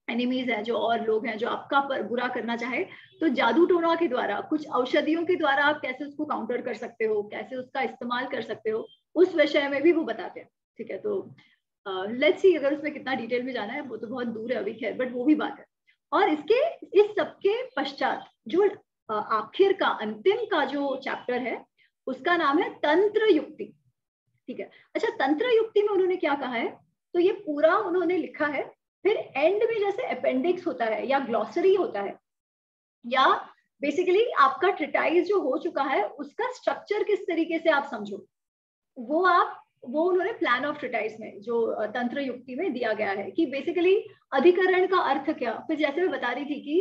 एनिमीज हैं, जो और लोग हैं जो आपका बुरा करना चाहे, तो जादू टोना के द्वारा, कुछ औषधियों के द्वारा आप कैसे उसको काउंटर कर सकते हो, कैसे उसका इस्तेमाल कर सकते हो, उस विषय में भी वो बताते हैं। ठीक है, तो लेट्स सी, अगर उसमें कितना डिटेल में जाना है वो तो बहुत दूर है अभी, खैर, बट वो भी बात है। और इस सबके पश्चात जो आखिर का अंतिम का जो चैप्टर है उसका नाम है तंत्र युक्ति। ठीक है, अच्छा, तंत्र युक्ति में उन्होंने क्या कहा है, तो ये पूरा उन्होंने लिखा है फिर एंड में जैसे अपेंडिक्स होता है या ग्लॉसरी होता है, या बेसिकली आपका ट्रिटाइज जो हो चुका है उसका स्ट्रक्चर किस तरीके से आप समझो, वो उन्होंने प्लान ऑफ ट्रिटाइज में जो तंत्र युक्ति में दिया गया है कि बेसिकली अधिकरण का अर्थ क्या। फिर जैसे मैं बता रही थी कि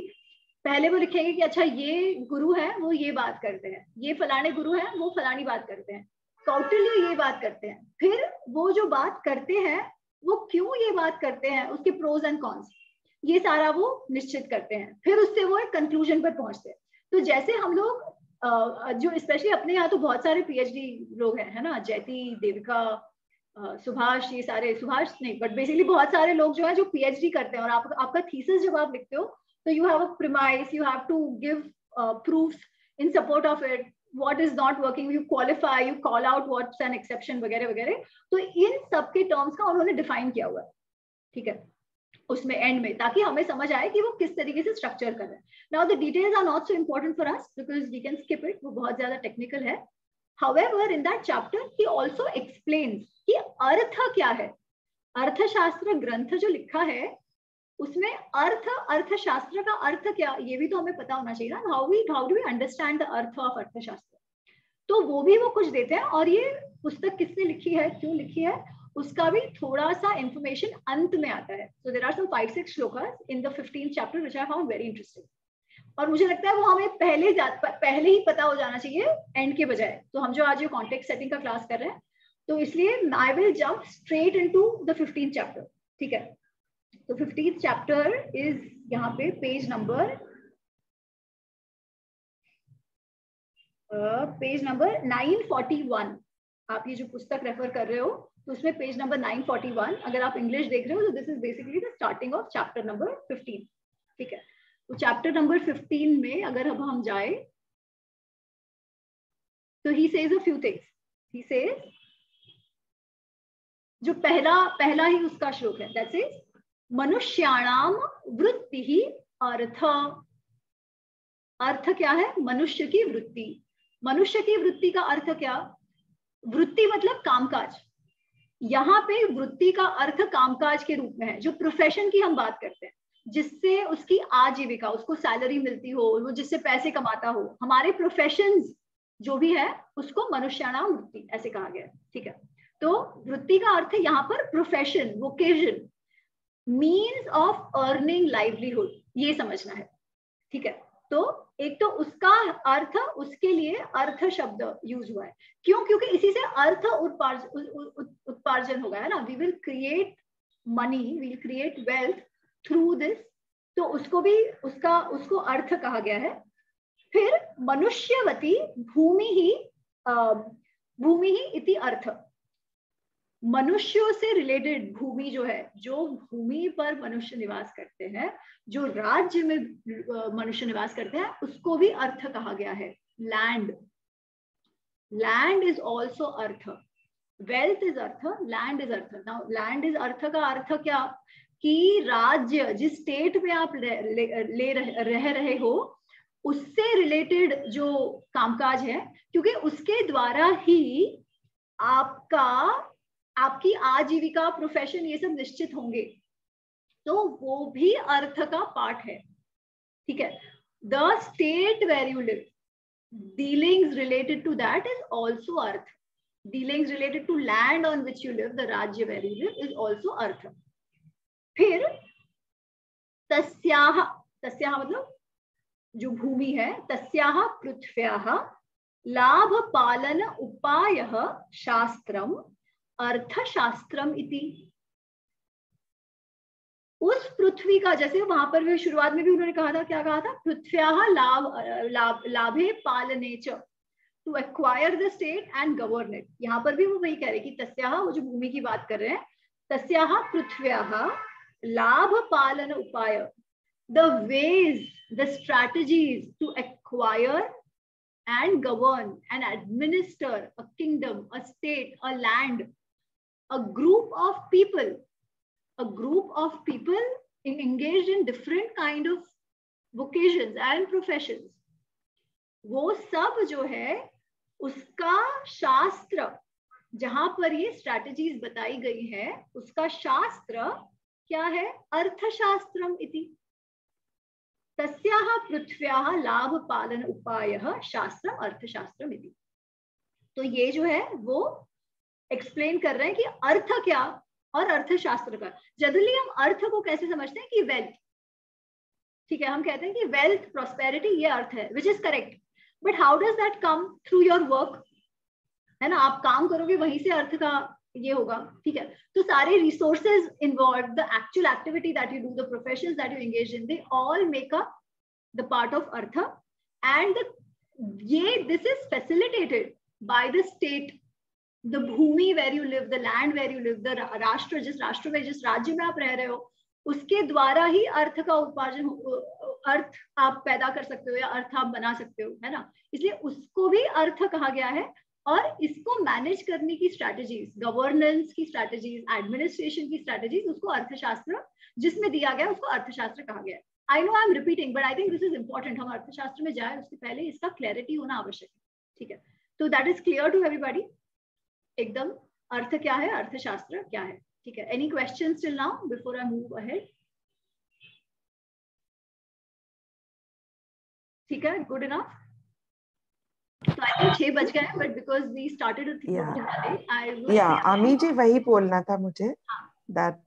पहले वो लिखेंगे कि अच्छा ये गुरु है वो ये बात करते हैं, ये फलाने गुरु है वो फलानी बात करते हैं, कौटिल्य ये बात करते हैं, फिर वो जो बात करते हैं वो क्यों ये बात करते हैं, उसके प्रोज एंड कॉन्स, ये सारा वो निश्चित करते हैं, फिर उससे वो एक कंक्लूजन पर पहुंचते हैं। तो जैसे हम लोग जो स्पेशली अपने यहाँ तो बहुत सारे पीएचडी लोग हैं, है ना, जयती, देविका, सुभाष, ये सारे, सुभाष नहीं बट बेसिकली बहुत सारे लोग जो है जो पीएचडी करते हैं, और आपका थीसिस जब आप लिखते हो तो you have a premise, you have to give proofs in support of it, what is not working, you qualify, you call out what's an exception वगैरह वगैरह। तो इन सब के टर्म्स का उन्होंने डिफाइन किया हुआ है, ठीक है, उसमें एंड में, ताकि हमें समझ आए कि वो किस तरीके से स्ट्रक्चर कर रहे हैं। Now the details are not so important for us because we can skip it, वो बहुत ज्यादा टेक्निकल है। However in that chapter he also explains कि अर्थ क्या है। अर्थशास्त्र ग्रंथ जो लिखा है उसमें अर्थशास्त्र का अर्थ क्या, ये भी तो हमें पता होना चाहिए ना, how do we understand the artha of Arthashastra. तो वो भी वो कुछ देते हैं, और ये पुस्तक किसने लिखी है, क्यों लिखी है, उसका भी थोड़ा सा इंफॉर्मेशन अंत में आता है। So there are some 5-6 shlokas in the 15th chapter which I found very interesting, और मुझे लगता है वो हमें पहले ही पता हो जाना चाहिए एंड के बजाय। तो हम जो आज ये कॉन्टेक्स्ट सेटिंग का क्लास कर रहे हैं, तो इसलिए I will jump straight into the 15th chapter, ठीक है। तो 15th चैप्टर इज यहाँ पे पेज नंबर 941। आप ये जो पुस्तक रेफर कर रहे हो तो उसमें पेज नंबर 941, अगर आप इंग्लिश देख रहे हो तो this is basically the starting of chapter number 15, ठीक है। तो चैप्टर नंबर 15 में अगर अब हम जाए तो he says a few things. He says, जो पहला ही उसका श्लोक है, दैट्स इज मनुष्याणाम वृत्ति ही अर्थ। अर्थ क्या है, मनुष्य की वृत्ति। मनुष्य की वृत्ति का अर्थ क्या, वृत्ति मतलब कामकाज। यहाँ पे वृत्ति का अर्थ कामकाज के रूप में है, जो प्रोफेशन की हम बात करते हैं, जिससे उसकी आजीविका, उसको सैलरी मिलती हो, वो जिससे पैसे कमाता हो, हमारे प्रोफेशंस जो भी है उसको मनुष्याणाम वृत्ति ऐसे कहा गया है, ठीक है। तो वृत्ति का अर्थ है यहाँ पर profession, vocation, means of earning livelihood, ये समझना है, ठीक है। तो एक तो उसका अर्थ, उसके लिए अर्थ शब्द यूज हुआ है, क्यों, क्योंकि इसी से अर्थ उपार्जन होगा, है ना। We will create money, we will create wealth through this, तो उसको भी उसको अर्थ कहा गया है। फिर मनुष्यवती भूमि ही इति अर्थ, मनुष्यों से रिलेटेड भूमि जो है, जो भूमि पर मनुष्य निवास करते हैं, जो राज्य में मनुष्य निवास करते हैं, उसको भी अर्थ कहा गया है। Land, land is also artha, wealth is artha, land is artha. Now land is artha का अर्थ क्या, कि राज्य, जिस स्टेट में आप रह रहे हो उससे रिलेटेड जो कामकाज है, क्योंकि उसके द्वारा ही आपकी आजीविका, प्रोफेशन, ये सब निश्चित होंगे, तो वो भी अर्थ का पार्ट है, ठीक है। The state where you live, dealings related to that is also artha, dealings related to land on which you live, the rajya where you live is also artha. फिर तस्याह, तस्याह मतलब जो भूमि है, तस्याह पृथ्व्याः लाभ पालन उपायः शास्त्रम अर्थशास्त्रम इति। उस पृथ्वी का, जैसे वहां पर भी शुरुआत में भी उन्होंने कहा था, क्या कहा था, पृथ्व्याः लाभे पालने च, to acquire the state and govern it. यहाँ पर भी वो वही कह रहे कि तस्याः, वो जो भूमि की बात कर रहे हैं, तस्याः पृथ्व्याः लाभ पालन उपाय, the ways, the strategies to acquire and govern and administer a kingdom, a state, a land, a group of people engaged in different kind of vocations and professions, वो सब जो है उसका शास्त्र, जहां पर ये स्ट्रैटेजीज बताई गई है, उसका शास्त्र क्या है? अर्थशास्त्रम इति। तस्याः पृथ्व्याः लाभ पालन उपायः शास्त्रम अर्थशास्त्रम इति। तो ये जो है वो एक्सप्लेन कर रहे हैं कि अर्थ क्या और अर्थशास्त्र का। जनरली हम अर्थ को कैसे समझते हैं कि वेल्थ, ठीक है, हम कहते हैं कि वेल्थ प्रॉस्पेरिटी ये अर्थ है, which is correct, but how does that come? Through your work, है ना, आप काम करोगे वहीं से अर्थ का ये होगा, ठीक है। तो सारे resources involve, the actual activity that you do, the professions that you engage in, they all make up the part of artha. And ये this is facilitated by the state, the bhumi where you live, the land where you live, the rashtra, जिस राष्ट्र में, जिस राज्य में आप रह रहे हो, उसके द्वारा ही अर्थ का उपार्जन, अर्थ आप पैदा कर सकते हो या अर्थ आप बना सकते हो, है ना। इसलिए उसको भी अर्थ कहा गया है। और इसको मैनेज करने की स्ट्रैटेजीज, गवर्नेंस की स्ट्रैटेजीज, एडमिनिस्ट्रेशन की स्ट्रैटेजीज, उसको अर्थशास्त्र जिसमें दिया गया उसको अर्थशास्त्र कहा गया है। I know I am repeating, but I think this is important. हम अर्थशास्त्र में जाए उससे पहले इसका क्लैरिटी होना आवश्यक है, ठीक है। तो that is clear to everybody, एकदम अर्थ क्या है, अर्थशास्त्र क्या है, ठीक है। Any questions till now before I move ahead? ठीक है, गुड इनफ। तो आई थिंक 6 बज गए, but because we started I will आमी जी वही बोलना था मुझे, that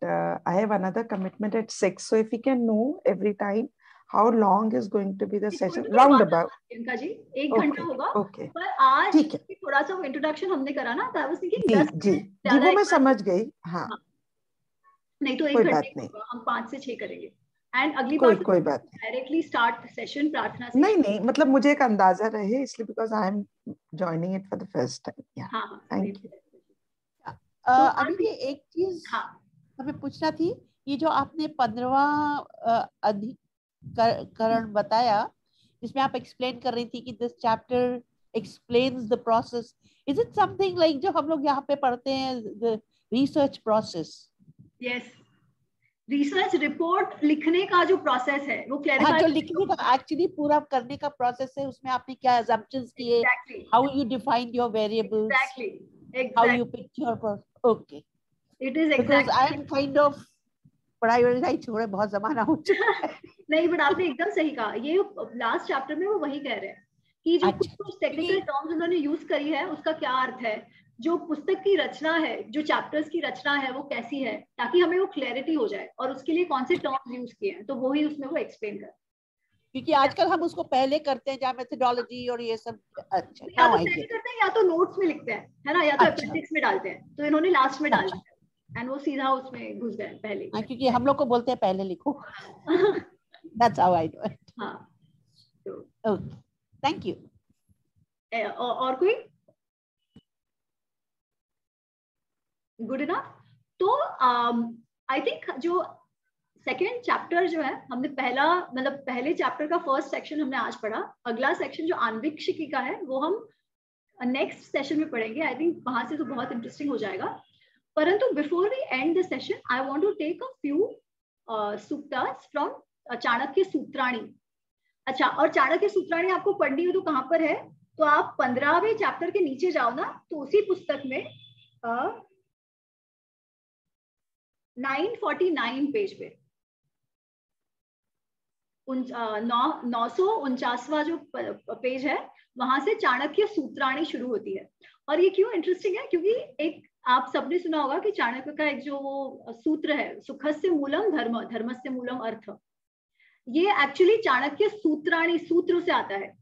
I have another commitment at 6, so if we can know every time how long is going to be the session roundabout. Priyanka ji 1 घंटा होगा, okay. पर आज ठीक है, थोड़ा सा इंट्रोडक्शन हमने करा ना, तो आई वाज थिंकिंग जी 10 जी जी वो मैं समझ गई, हाँ नहीं तो 1 घंटे होगा, हम 5 से 6 करेंगे। एंड अगली बार कोई बात नहीं, डायरेक्टली स्टार्ट सेशन प्रार्थना से। नहीं मतलब मुझे एक अंदाजा रहे, इसलिए because I M joining it for the first time. हाँ, थैंक यू। अभी ये एक चीज हमें पूछना थी, ये जो आपने 15वां अधिकरण बताया, जिसमें आप एक्सप्लेन कर रही थी कि this chapter explains the process, is it something like जो हम लोग यहाँ पे पढ़ते हैं the research process? Yes, research report लिखने का जो प्रोसेस है वो क्लैरिफाई, जो लिखने का एक्चुअली पूरा करने का प्रोसेस है, उसमें आपने क्या assumptions किए, how you defined your variables, how you pick your, okay, it is exactly, I am kind of पढ़ाई छोड़े बहुत जमाना हो चुका है। नहीं, बट आपने एकदम सही कहा, ये लास्ट चैप्टर में वो वही कह रहे हैं कि जो कुछ टेक्निकल टर्म्स उन्होंने यूज करी है उसका क्या अर्थ है, जो पुस्तक की रचना है, जो चैप्टर्स की रचना है वो कैसी है, ताकि हमें वो क्लैरिटी हो जाए, और उसके लिए कौन से टर्म्स यूज किए हैं, तो वो ही उसमें वो एक्सप्लेन कर। क्योंकि आजकल हम उसको पहले करते हैं जहाँ मेथोडोलॉजी और ये सब, अच्छा या तो पहले करते हैं या तो नोट्स में लिखते हैं, है ना, या तो अपेंडिक्स में डालते हैं, तो इन्होंने लास्ट में डाल दिया एंड वो सीधा उसमें घुस गए पहले, क्योंकि हम लोग को बोलते हैं पहले लिखो। That's how I do it. हाँ, okay, thank you. और कोई? Good enough. तो आई थिंक जो सेकेंड चैप्टर जो है, हमने पहले चैप्टर का फर्स्ट सेक्शन हमने आज पढ़ा, अगला सेक्शन जो आन्वीक्षिकी का है वो हम नेक्स्ट सेशन में पढ़ेंगे। आई थिंक वहां से तो बहुत इंटरेस्टिंग हो जाएगा। परंतु before we end the session I want to take a few suktas from Chanakya Sutrani. अच्छा, और चाणक्य सूत्राणी आपको पढ़नी हो तो कहाँ पर है? तो आप 15वें चैप्टर के नीचे जाओ ना, तो उसी पुस्तक में 949 पेज पे 949वां जो पेज है, वहां से चाणक्य सूत्राणी शुरू होती है। और ये क्यों इंटरेस्टिंग है? क्योंकि एक आप सबने सुना होगा कि चाणक्य का एक जो सूत्र है, सुखस्य मूलम धर्म, धर्मस्य मूलम अर्थ, ये एक्चुअली चाणक्य सूत्राणी सूत्र से आता है।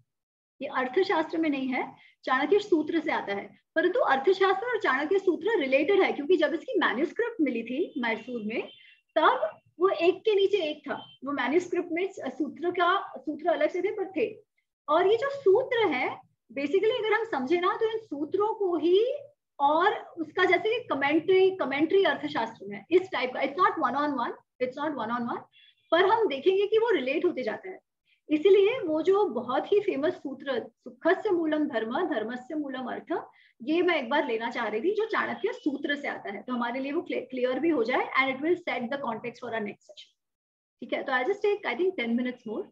ये अर्थशास्त्र में नहीं है, चाणक्य सूत्र से आता है। परंतु अर्थशास्त्र और चाणक्य सूत्र रिलेटेड है, क्योंकि जब इसकी मैन्युस्क्रिप्ट मिली थी मैसूर में, तब वो एक के नीचे एक था। वो मैन्युस्क्रिप्ट में सूत्र अलग से थे पर थे। और ये जो सूत्र है बेसिकली अगर हम समझे ना, तो इन सूत्रों को ही, और उसका जैसे कमेंट्री अर्थशास्त्र में इस टाइप का, it's not one on one, पर हम देखेंगे कि वो रिलेट होते जाता है। इसीलिए वो जो बहुत ही फेमस सूत्र सुखस्य मूलम धर्म, धर्मस्य मूलम अर्थ, ये मैं एक बार लेना चाह रही थी, जो चाणक्य सूत्र से आता है, तो हमारे लिए वो क्लियर भी हो जाए and it will set the context for our next session. ठीक है, तो I just take I think 10 minutes more.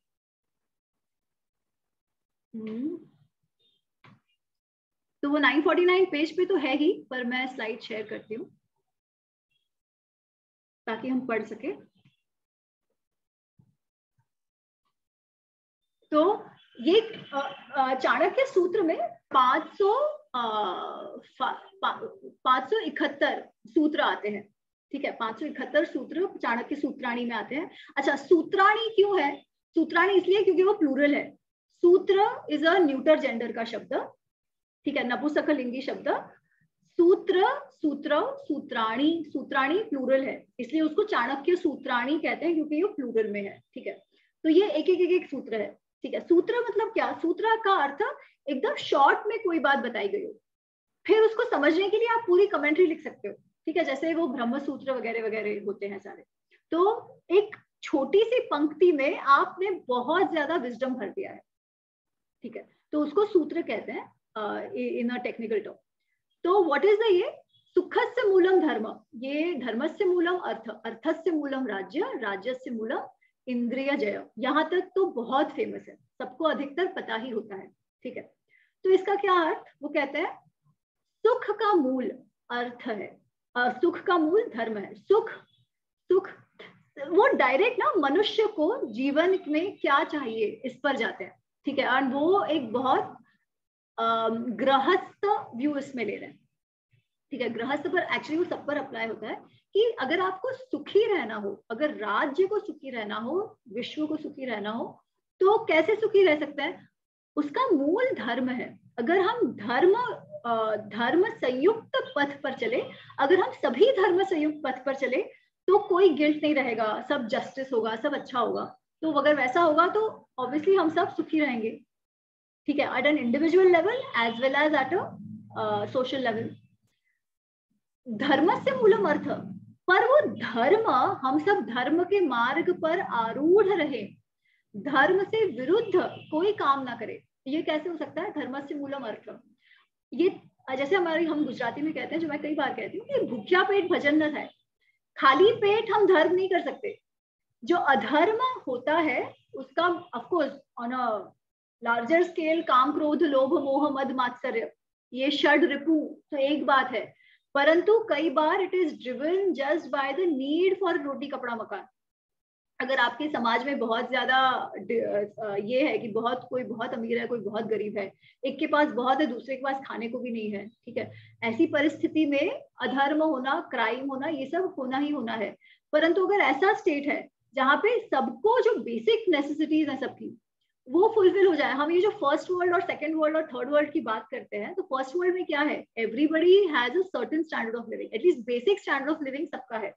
तो वो 949 पेज पे तो है ही, पर मैं स्लाइड शेयर करती हूँ। ताकि हम पढ़ सके। तो ये चाणक्य सूत्र में 571 सूत्र आते हैं, ठीक है, 571 सूत्र चाणक्य सूत्राणी में आते हैं। अच्छा, सूत्राणी क्यों है? सूत्राणी इसलिए क्योंकि वो प्लूरल है। सूत्र इज अ न्यूटर जेंडर का शब्द, ठीक है, नपुंसकलिंगी शब्द। सूत्र, सूत्र, सूत्राणी, सूत्राणी प्लूरल है, इसलिए उसको चाणक्य सूत्राणी कहते हैं क्योंकि ये प्लूरल में है, ठीक है। तो ये एक एक एक एक सूत्र है, ठीक है। सूत्र मतलब क्या? सूत्र का अर्थ एकदम शॉर्ट में कोई बात बताई गई हो, फिर उसको समझने के लिए आप पूरी कमेंट्री लिख सकते हो, ठीक है, जैसे वो ब्रह्म सूत्र वगैरह वगैरह होते हैं सारे। तो एक छोटी सी पंक्ति में आपने बहुत ज्यादा विजडम भर दिया है, ठीक है, तो उसको सूत्र कहते हैं इन अ टेक्निकल टर्म। तो व्हाट इज द ये? सुखस्य मूलम धर्म, ये धर्मस्य मूलम अर्थ, अर्थस्य मूलम राज्य, राज्यस्य मूलम इंद्रिय जय। यहाँ तक तो बहुत फेमस है, सबको अधिकतर पता ही होता है, ठीक है। तो इसका क्या अर्थ? वो कहते हैं सुख का मूल अर्थ है, सुख का मूल धर्म है। सुख, सुख वो डायरेक्ट ना मनुष्य को जीवन में क्या चाहिए इस पर जाते हैं, ठीक है। और वो एक बहुत गृहस्थ व्यू इसमें ले रहे हैं, ठीक है। गृहस्थ पर एक्चुअली वो सब पर अप्लाई होता है कि अगर आपको सुखी रहना हो, अगर राज्य को सुखी रहना हो, विश्व को सुखी रहना हो, तो कैसे सुखी रह सकते हैं? उसका मूल धर्म है। अगर हम धर्म संयुक्त पथ पर चले, अगर हम सभी धर्म संयुक्त पथ पर चले, तो कोई गिल्ट नहीं रहेगा, सब जस्टिस होगा, सब अच्छा होगा। तो अगर वैसा होगा तो ऑब्वियसली हम सब सुखी रहेंगे, ठीक है, at an individual level as well as at a social level. धर्म से मूलम अर्थ, पर वो धर्म, हम सब धर्म के मार्ग पर आरूढ़ रहे, धर्म से विरुद्ध कोई काम ना करे। ये कैसे हो सकता है? धर्म से मूलम अर्थ, ये जैसे हम गुजराती में कहते हैं, जो मैं कई बार कहती हूँ कि भूख्या पेट भजन न થાય। खाली पेट हम धर्म नहीं कर सकते। जो अधर्म होता है उसका of course on a larger scale काम, क्रोध, लोभ, मोह, मद, मात्सर्य, ये षड रिपु तो एक बात है, परंतु कई बार it is driven just by the need for roti kapda makaan. अगर आपके समाज में बहुत ज्यादा ये है कि कोई बहुत अमीर है, कोई बहुत गरीब है, एक के पास बहुत है, दूसरे के पास खाने को भी नहीं है, ठीक है, ऐसी परिस्थिति में अधर्म होना, क्राइम होना, ये सब होना ही होना है। परंतु अगर ऐसा स्टेट है जहाँ पे सबको जो बेसिक नेसेसिटीज है सबकी वो फुलफिल हो जाए, हम ये जो फर्स्ट वर्ल्ड और सेकंड वर्ल्ड और थर्ड वर्ल्ड की बात करते हैं, तो फर्स्ट वर्ल्ड में क्या है? Everybody has a certain standard of living, at least basic standard of living सबका है,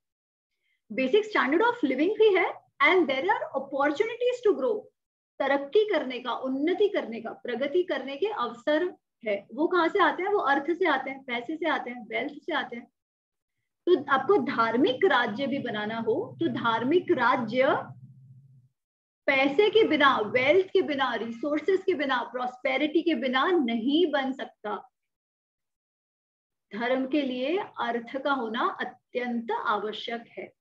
बेसिक स्टैंडर्ड ऑफ लिविंग भी है, and there are opportunities to grow, तरक्की करने का, उन्नति करने का, प्रगति करने के अवसर है। वो कहाँ से आते हैं? वो अर्थ से आते हैं, पैसे से आते हैं, वेल्थ से आते हैं। तो आपको धार्मिक राज्य भी बनाना हो तो धार्मिक राज्य पैसे के बिना, वेल्थ के बिना, रिसोर्सेस के बिना, प्रॉस्पेरिटी के बिना नहीं बन सकता। धर्म के लिए अर्थ का होना अत्यंत आवश्यक है,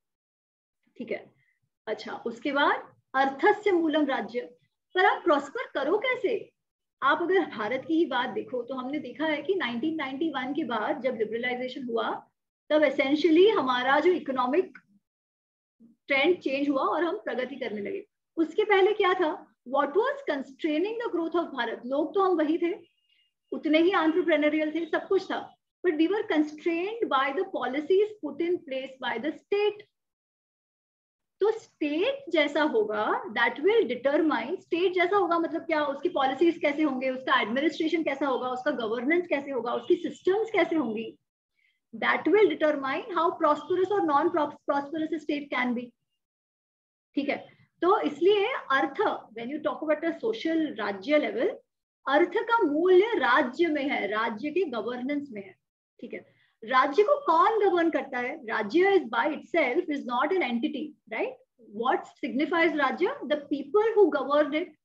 ठीक है। अच्छा, उसके बाद अर्थस्य मूलम राज्य, पर आप प्रॉस्पर करो कैसे? आप अगर भारत की ही बात देखो तो हमने देखा है कि 1991 के बाद जब लिबरलाइजेशन हुआ तब एसेंशियली हमारा जो इकोनॉमिक ट्रेंड चेंज हुआ और हम प्रगति करने लगे। उसके पहले क्या था? What was constraining the growth of Bharat? लोग तो हम वही थे, उतने ही एंटरप्रेन्योरियल थे, सब कुछ था, but we were constrained by the policies put in place by the state. तो स्टेट जैसा होगा दैट विल डिटरमाइन, स्टेट जैसा होगा मतलब क्या? उसकी पॉलिसीज कैसे होंगे, उसका एडमिनिस्ट्रेशन कैसा होगा, उसका गवर्नेंस कैसे होगा, उसकी सिस्टम्स कैसे होंगी, that will determine how prosperous और non prosperous state can be, ठीक है। तो इसलिए अर्थ, when you talk about a social rajya level, अर्थ का मूल्य राज्य में है, राज्य के गवर्नेंस में है, ठीक है। राज्य को कौन गवर्न करता है? Rajya is by itself is not an entity, right? What signifies rajya? The people who govern it.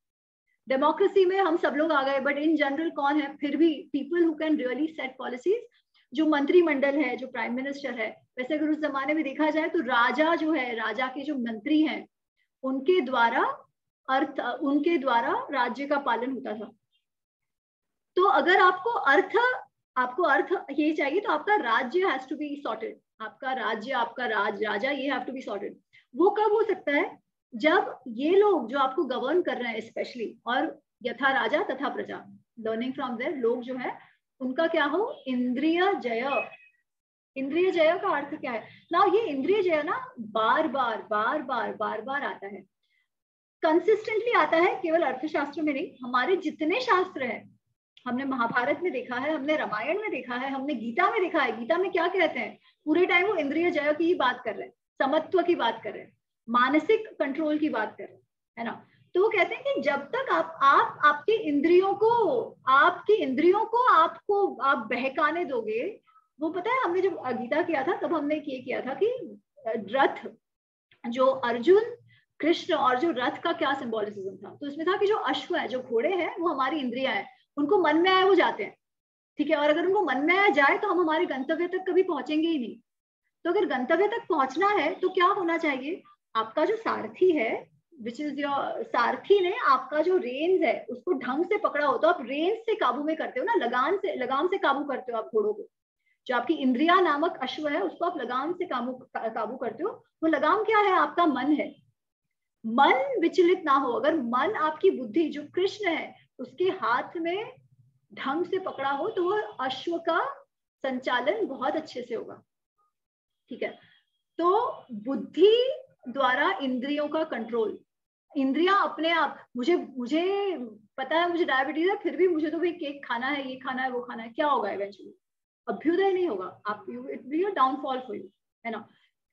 Democracy में हम सब लोग आ गए, बट इन जनरल कौन है? फिर भी people who can really set policies, जो मंत्रिमंडल है, जो प्राइम मिनिस्टर है। वैसे अगर उस जमाने में देखा जाए तो राजा जो है, राजा के जो मंत्री हैं, उनके द्वारा राज्य का पालन होता था। तो अगर आपको अर्थ आपको अर्थ यही चाहिए, तो आपका राज्य हैज टू बी सॉर्टेड, आपका राज्य, आपका राजा, ये हैव टू बी सॉर्टेड। वो कब हो सकता है? जब ये लोग जो आपको गवर्न कर रहे हैं स्पेशली, और यथा राजा तथा प्रजा, लर्निंग फ्रॉम देयर, लोग जो है उनका क्या हो? इंद्रिय जय। इंद्रिय जय का अर्थ क्या है ना? ये इंद्रिय जय ना बार बार आता है, कंसिस्टेंटली आता है, केवल अर्थशास्त्र में नहीं, हमारे जितने शास्त्र हैं, हमने महाभारत में देखा है, हमने रामायण में देखा है, हमने गीता में देखा है। गीता में क्या कहते हैं? पूरे टाइम वो इंद्रिय जय की ही बात कर रहे हैं, समत्व की बात कर रहे हैं, मानसिक कंट्रोल की बात कर रहे हैं, है ना। तो वो कहते हैं कि जब तक आप आपकी इंद्रियों को आप बहकाने दोगे, वो पता है, हमने जब गीता किया था तब हमने ये किया था कि रथ, जो अर्जुन, कृष्ण और जो रथ का क्या सिंबोलिज्म था, तो इसमें था कि जो अश्व है, जो घोड़े हैं, वो हमारी इंद्रियां हैं, उनको मन में आए वो जाते हैं, ठीक है, और अगर उनको मन में आया जाए तो हम हमारे गंतव्य तक कभी पहुंचेंगे ही नहीं। तो अगर गंतव्य तक पहुंचना है तो क्या होना चाहिए? आपका जो सारथी है, विच इज योर, सारथी ने आपका जो रेंज है उसको ढंग से पकड़ा हो, तो आप रेंज से काबू में करते हो ना, लगाम से काबू करते हो आप घोड़ों को। जो आपकी इंद्रिया नामक अश्व है उसको आप लगाम से काबू करते हो। वो लगाम क्या है? आपका मन है। मन विचलित ना हो, अगर मन, आपकी बुद्धि जो कृष्ण है उसके हाथ में ढंग से पकड़ा हो, तो वो अश्व का संचालन बहुत अच्छे से होगा, ठीक है। तो बुद्धि द्वारा इंद्रियों का कंट्रोल, इंद्रियां अपने आप, मुझे पता है मुझे डायबिटीज है, फिर भी मुझे तो भाई केक खाना है, ये खाना है, वो खाना है, क्या होगा इवेंचुअली? अभ्युदय नहीं होगा, आप it be a downfall for you, है ना।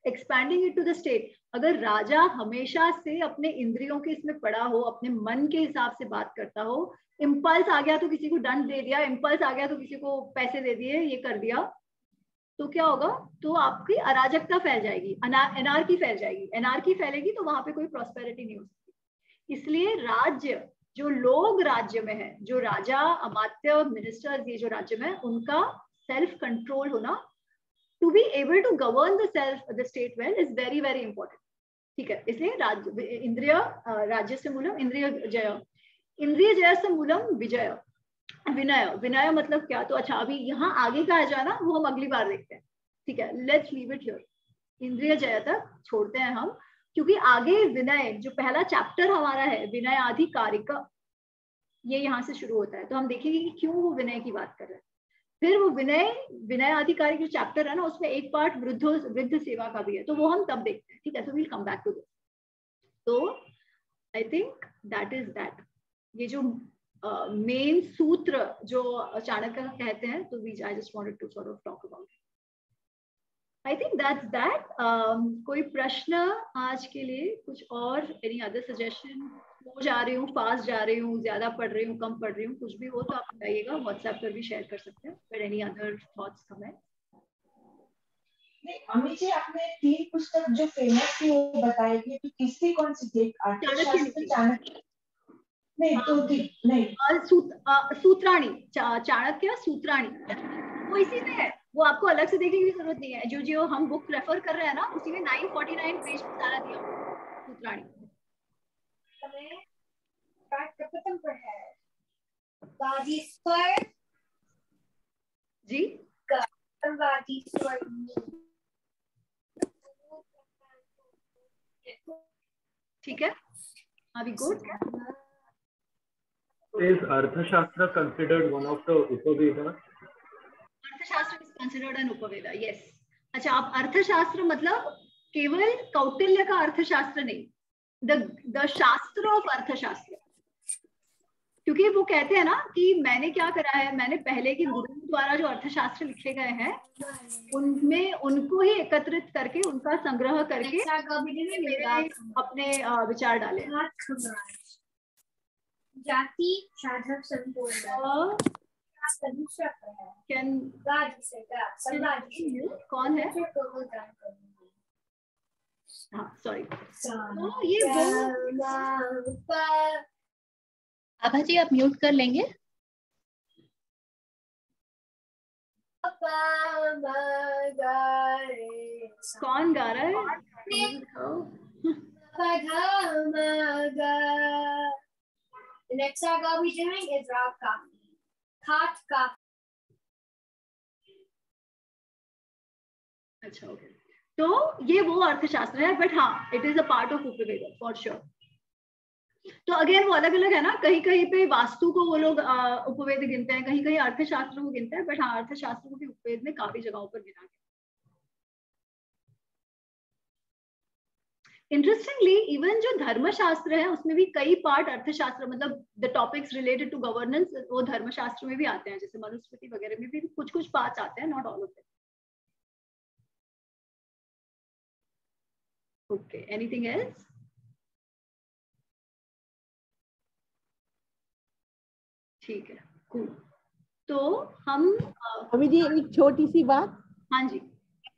Expanding it to the state, अगर राजा हमेशा से अपने इंद्रियों के इसमें पड़ा हो, अपने मन के हिसाब से बात करता हो, इम्पल्स आ गया तो किसी को दंड दे दिया, इम्पल्स आ गया तो किसी को पैसे दे दिए, ये कर दिया, तो क्या होगा? तो आपकी अराजकता फैल जाएगी, एनार्की फैल जाएगी, एनार्की फैलेगी तो वहां पे कोई प्रॉस्पेरिटी नहीं हो सकती। इसलिए राज्य, जो लोग राज्य में है, जो राजा, अमात्य, मिनिस्टर्स, ये जो राज्य में है, उनका सेल्फ कंट्रोल होना, to be able to govern the state well, is very very important, ठीक है। इसलिए राज्य, इंद्रिय, राज्य से मूलम इंद्रिय जय, इंद्रिय जय से मूलम विजय, विनय। विनय मतलब क्या? तो अच्छा, अभी यहाँ आगे का आ जाना वो हम अगली बार देखते हैं, ठीक है। लेट्स लीव इट हियर, इंद्रिय जय तक छोड़ते हैं हम, क्योंकि आगे विनय, जो पहला चैप्टर हमारा है, विनय आधिकारिक, ये यहाँ से शुरू होता है। तो हम देखेंगे कि क्यों वो विनय की बात कर रहे हैं। फिर वो विनय आधिकारिक जो चैप्टर है ना, उसमें एक पार्ट वृद्ध सेवा का भी है, तो वो हम तब देखते हैं, ठीक है। So we'll come back to this. तो I think that is that, ये जो मेन सूत्र जो चाणक्य कहते हैं, तो I just wanted to sort of talk about it. I think that's that. कोई प्रश्न आज के लिए? कुछ और, एनी अदर सजेशन? हो जा रही हूँ, फास्ट जा रही हूँ, ज्यादा पढ़ रही हूँ, कम पढ़ रही हूँ, कुछ भी हो तो आप बताइएगा, व्हाट्सएप पर भी शेयर कर सकते हैं। But any other thoughts, comment? नहीं, अमित जी, आपने 3 पुस्तक जो फेमस थी वो बताएगी, तो किसकी कौन सी थी? अर्थशास्त्र, चाणक्य, नहीं तो नहीं, सूत्राणी, चाणक्य सूत्राणी, वो इसी में है, वो आपको अलग से देखने की जरूरत नहीं है। जो हम बुक रेफर कर रहे हैं ना, उसी में 949 पेज में सारा दिया हुआ सूत्राणी। जी, ठीक है, अभी good. Is Arthashastra considered one of the Upavedas? अर्थशास्त्र is considered an उपवेदा, yes. अच्छा, आप अर्थशास्त्र मतलब केवल कौटिल्य का अर्थशास्त्र नहीं, द शास्त्र ऑफ अर्थशास्त्र, क्योंकि वो कहते हैं ना कि मैंने क्या करा है, मैंने पहले के गुरु द्वारा जो अर्थशास्त्र लिखे गए हैं उनमें उनको ही एकत्रित करके, उनका संग्रह करके मेरे अपने विचार डाले। जाति साधक संपूर्ण कौन है? हाँ, सॉरी, तो ये आभा जी आप म्यूट कर लेंगे। कौन गा रहा है? The next song I'll be doing is Rag Kafi. Khat Kafi. अच्छा ओके, तो ये वो अर्थशास्त्र है, बट हाँ it is a part of upaveda for sure. तो अगेन वो अलग अलग है ना, कहीं कहीं पे वास्तु को वो लोग उपवेद गिनते हैं, कहीं कहीं अर्थशास्त्र को गिनते हैं, बट हाँ अर्थशास्त्र को भी उपवेद में काफी जगहों पर गिना गया। इंटरेस्टिंगली इवन जो धर्मशास्त्र है उसमें भी कई पार्ट अर्थशास्त्र, मतलब the topics related to governance वो धर्मशास्त्र में भी आते हैं, जैसे मनुस्मृति वगैरह में भी कुछ कुछ पार्ट्स आते हैं, not all of them. Okay, anything else? ठीक है, कूल। तो हम अभी जी एक छोटी सी बात हाँ जी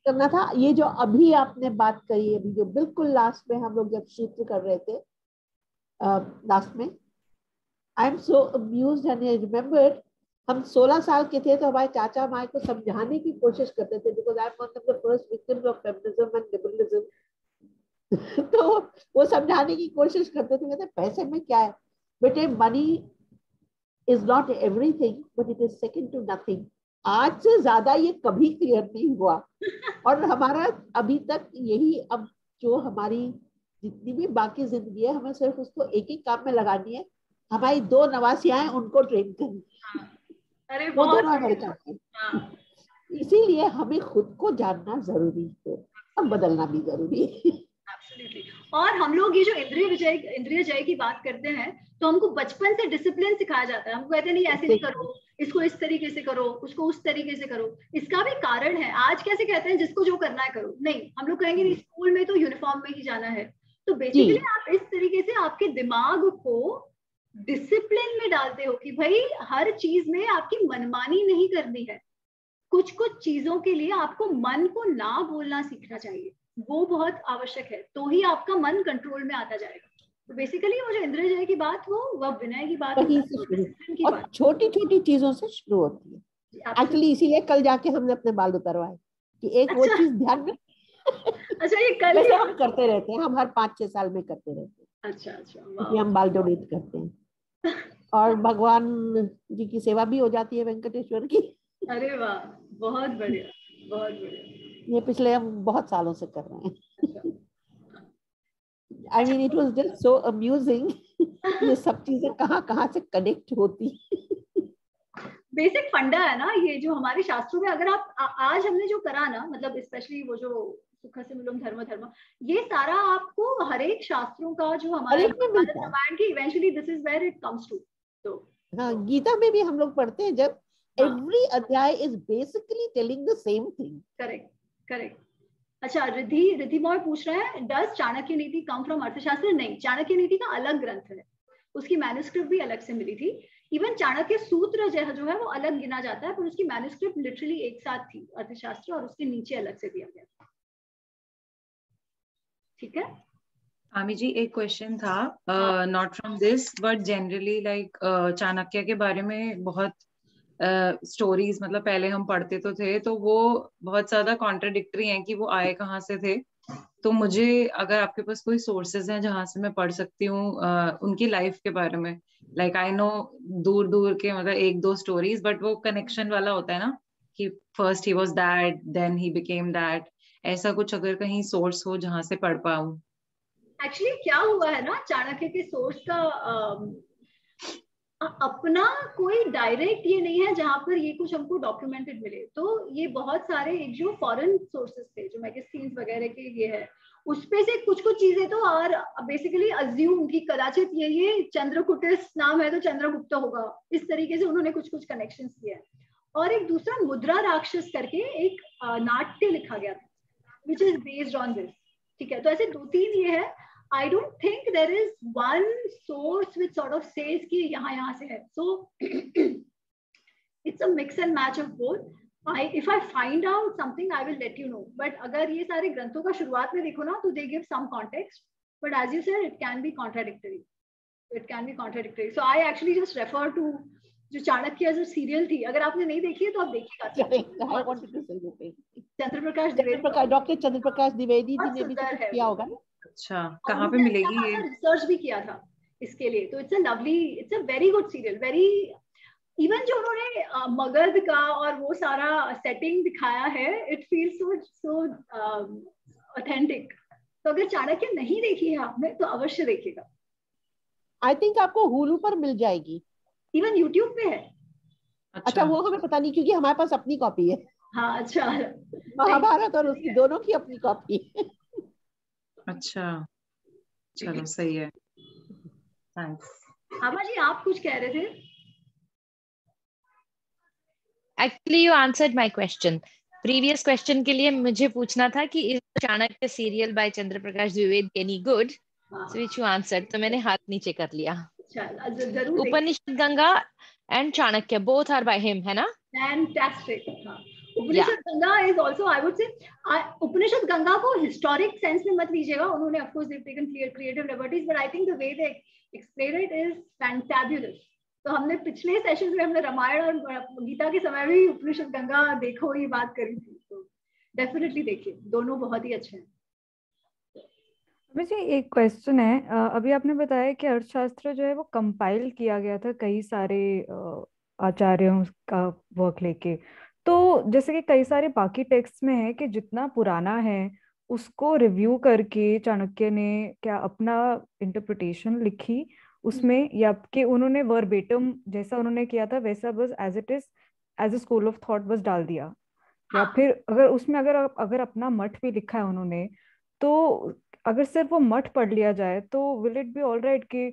करना था, ये जो अभी आपने बात कही, अभी जो बिल्कुल लास्ट में हम लोग जब सूत्र कर रहे थे लास्ट में, I am so amused and I remembered हम 16 साल के थे तो हमारे चाचा हमारे को समझाने की कोशिश करते थे, because I M one of the first victims of feminism and liberalism. तो वो समझाने की कोशिश करते थे, कहते पैसे में क्या है बेटे, money is not everything but it is second to nothing. आज से ज्यादा ये कभी क्लियर नहीं हुआ, और हमारा अभी तक यही, अब जो हमारी जितनी भी बाकी जिंदगी है हमें सिर्फ उसको एक ही काम में लगानी है, हमारी 2 नवासियां हैं उनको ट्रेन करनी। अरे वो बहुत दोनों अमेरिका के, इसीलिए हमें खुद को जानना जरूरी है और बदलना भी जरूरी है। एब्सोल्युटली। और हम लोग ये जो इंद्रिय जय की बात करते हैं, तो हमको बचपन से डिसिप्लिन सिखाया जाता है, हमको कहते हैं नहीं ऐसे नहीं करो, इसको इस तरीके से करो, उसको उस तरीके से करो। इसका भी कारण है, आज कैसे कहते हैं जिसको जो करना है करो, नहीं हम लोग कहेंगे नहीं स्कूल में तो यूनिफॉर्म में ही जाना है। तो बेसिकली आप इस तरीके से आपके दिमाग को डिसिप्लिन में डालते हो कि भाई हर चीज में आपकी मनमानी नहीं करनी है, कुछ कुछ चीजों के लिए आपको मन को ना बोलना सीखना चाहिए, वो बहुत आवश्यक है, तो ही आपका मन कंट्रोल में आता जाएगा। तो बेसिकली वो जो इंद्रिय जय की बात हो, वह विनय की बात हो, और छोटी छोटी चीजों से शुरू होती है एक्चुअली। इसीलिए कल जाके हमने अपने बाल उतरवाए कि एक वो चीज ध्यान में। अच्छा ये कल वैसे हम करते रहते हैं, हम हर 5-6 साल में करते रहते हैं। अच्छा अच्छा, क्योंकि हम बाल डोनेट करते हैं और भगवान जी की सेवा भी हो जाती है, वेंकटेश्वर की। अरे वाह, बहुत बढ़िया बहुत बढ़िया। ये पिछले हम बहुत सालों से कर रहे हैं। I mean it was just so amusing ये सब चीजें कहाँ से कनेक्ट होती। बेसिक फंडा है ना ये जो हमारे शास्त्रों में, अगर आप आज हमने जो करा ना, मतलब स्पेशली वो जो सुखसिमूलम धर्म, ये सारा आपको हर एक शास्त्रों का जो हमारे रामायण की eventually this is where it comes to. तो हाँ, गीता में भी हम लोग पढ़ते हैं जब एवरी अध्याय is basically telling the same thing. Correct correct. अच्छा, रिद्धि मॉय पूछ रहे हैं डज चाणक्य नीति कम फ्रॉम अर्थशास्त्र? नहीं, चाणक्य नीति का अलग ग्रंथ है, उसकी मैन्युस्क्रिप्ट भी अलग से मिली थी। इवन चाणक्य सूत्र जो है वो अलग गिना जाता है, पर उसकी मैन्युस्क्रिप्ट लिटरली एक साथ थी, अर्थशास्त्र और उसके नीचे अलग से दिया गया था। ठीक है आमी जी, एक क्वेश्चन था, not from this but generally like Chanakya के बारे में बहुत स्टोरीज मतलब पहले हम पढ़ते तो थे, तो वो बहुत ज्यादा कॉन्ट्राडिक्टरी हैं कि वो आए कहाँ से थे। तो मुझे अगर आपके पास कोई सोर्सेज हैं जहां से मैं पढ़ सकती हूँ उनकी लाइफ के बारे में, लाइक आई नो दूर दूर के मतलब 1-2 स्टोरीज, बट वो कनेक्शन वाला होता है ना कि first he was that then he became that, ऐसा कुछ अगर कहीं सोर्स हो जहां से पढ़ पाऊँ। एक्चुअली क्या हुआ है ना, चाणक्य के सोर्स का अपना कोई डायरेक्ट ये नहीं है जहां पर ये कुछ हमको डॉक्यूमेंटेड मिले। तो ये बहुत सारे एक जो फॉरेन सोर्सेस थे जो मैगजीन्स वगैरह के ये है, उसपे से कुछ कुछ चीजें तो और बेसिकली अज्यूम की कदाचित ये चंद्रकुटिस नाम है तो चंद्रगुप्त होगा, इस तरीके से उन्होंने कुछ कुछ कनेक्शंस किया है। और एक दूसरा मुद्रा राक्षस करके एक नाट्य लिखा गया था which is based on this. ठीक है, तो ऐसे 2-3 ये है। I don't think there is one source which sort of says कि यहाँ से है. So it's a mix and match of both. If I find out something, I will let you know. But अगर ये सारे ग्रंथों का शुरुआत में देखो ना, तो they give some context. But as you said, it can be contradictory. It can be contradictory. So I actually just refer to जो चाणक्य जो सीरियल थी, अगर आपने नहीं देखी है तो आप देखिएगा। डॉक्टर चंद्रप्रकाश द्विवेदी जी ने भी किया होगा ना। अच्छा, कहाँ पे मिलेगी ये? रिसर्च भी किया था इसके लिए। तो it's a very good serial, very even जो उन्होंने मगध का और वो सारा सेटिंग दिखाया है, इट फील्स सो ऑथेंटिक। तो अगर चाणक्य नहीं देखी है आपने तो अवश्य देखिएगा। आई थिंक आपको हुलू पर मिल जाएगी, इवन यूट्यूब पे है। अच्छा वो हमें पता नहीं क्योंकि हमारे पास अपनी कॉपी है। हाँ अच्छा, महाभारत और उसकी दोनों की अपनी कॉपी। अच्छा चलो सही है, थैंक्स। आभा जी आप कुछ कह रहे थे? Actually you answered my question. Previous question के लिए मुझे पूछना था कि is Chanakya serial by Chandra Prakash Dwivedi any good, so which you answered, तो मैंने हाथ नीचे कर लिया। जरूर। Upanishad Ganga and Chanakya both are by him, है ना? Fantastic. Upanishad Ganga is also, I would say, Upanishad Ganga को हिस्टोरिक सेंस में मत लीजिएगा, उन्होंने of course they taken creative liberties, but I think the way they explain it is fantabulous. तो हमने पिछले सेशन में हमने रामायण और गीता के समय भी उपनिषद गंगा देखो ये बात करी थी, तो डेफिनेटली देखिए, दोनों बहुत ही अच्छे हैं। मुझे एक क्वेश्चन है, अभी आपने बताया कि अर्थशास्त्र जो है वो कंपाइल किया गया था कई सारे आचार्यों का वर्क लेके, तो जैसे कि कई सारे बाकी टेक्स्ट में है कि जितना पुराना है उसको रिव्यू करके चाणक्य ने क्या अपना इंटरप्रिटेशन लिखी उसमें, या कि उन्होंने वर्बेटम जैसा उन्होंने किया था वैसा बस as it is as a school of thought बस डाल दिया, या फिर अगर उसमें अगर अपना मठ भी लिखा है उन्होंने, तो अगर सिर्फ वो मठ पढ़ लिया जाए तो will it be all right कि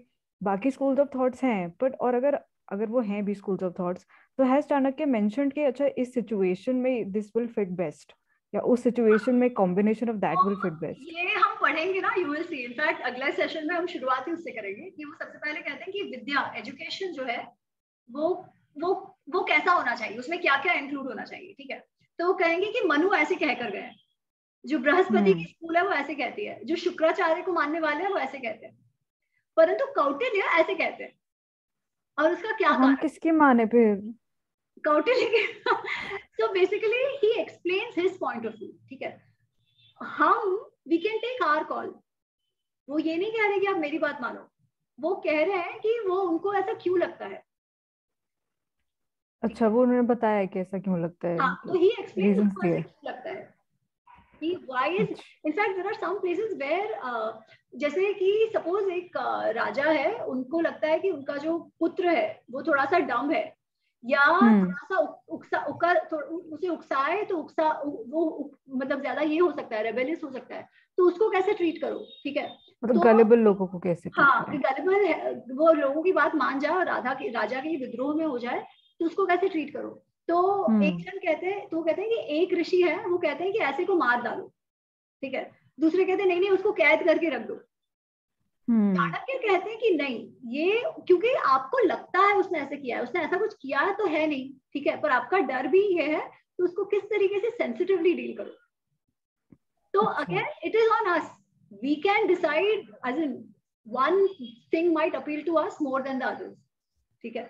बाकी स्कूल्स ऑफ थॉट्स हैं, बट और अगर वो हैं भी स्कूल्स ऑफ थॉट्स, तो हैज चाणक्य मेंशन्ड कि अच्छा इस सिचुएशन में दिस विल फिट बेस्ट, या उस सिचुएशन में combination of that will fit best? ये हम पढ़ेंगे ना, यू विल सी। इनफैक्ट अगले सेशन में हम शुरुआत ही उससे करेंगे कि वो सबसे पहले कहते हैं कि विद्या, एजुकेशन जो है वो कैसा होना चाहिए, उसमें क्या क्या इंक्लूड होना चाहिए, ठीक है? तो वो कहेंगे कि मनु ऐसे कह कर गए, जो बृहस्पति की स्कूल है वो ऐसे कहती है, जो शुक्राचार्य को मानने वाले हैं वो ऐसे कहते हैं, परंतु कौटिल्य ऐसे कहते हैं। और उसका क्या हम किसकी माने फिर? कौटिल्य के। So basically he explains his point of view, ठीक है? हम we can take our call. वो ये नहीं कह रहे कि आप मेरी बात मानो, वो कह रहे हैं कि वो उनको ऐसा क्यों लगता है। अच्छा, वो उन्होंने बताया कि ऐसा क्यों लगता है? हाँ, तो ही एक्सप्लेन्स रीजंस उनको ऐसा क्यों लगता है। Why is, in fact there are some places where जैसे कि सपोज एक राजा है, उनको लगता है कि उनका जो पुत्र है वो थोड़ा सा डम है, या थोड़ा सा उसे उकसाए तो वो मतलब ज्यादा ये हो सकता है, रेबेलियस हो सकता है, तो उसको कैसे ट्रीट करो, ठीक है? मतलब गलेबल लोगों को कैसे? हाँ, कि गलेबल वो लोगों की बात मान जाए और राजा के विद्रोह में हो जाए, तो उसको कैसे ट्रीट करो। तो एक जन कहते हैं कि एक ऋषि है, वो कहते हैं कि ऐसे को मार डालो, ठीक है? दूसरे कहते हैं नहीं उसको कैद करके रख दो। चाणक्य कहते हैं कि नहीं, ये क्योंकि आपको लगता है उसने ऐसे किया है, उसने ऐसा कुछ किया है तो है नहीं, ठीक है, पर आपका डर भी ये है, तो उसको किस तरीके से सेंसिटिवली डील करो। तो again it is on us, we can decide, as in one thing might appeal to us more than the others, ठीक है?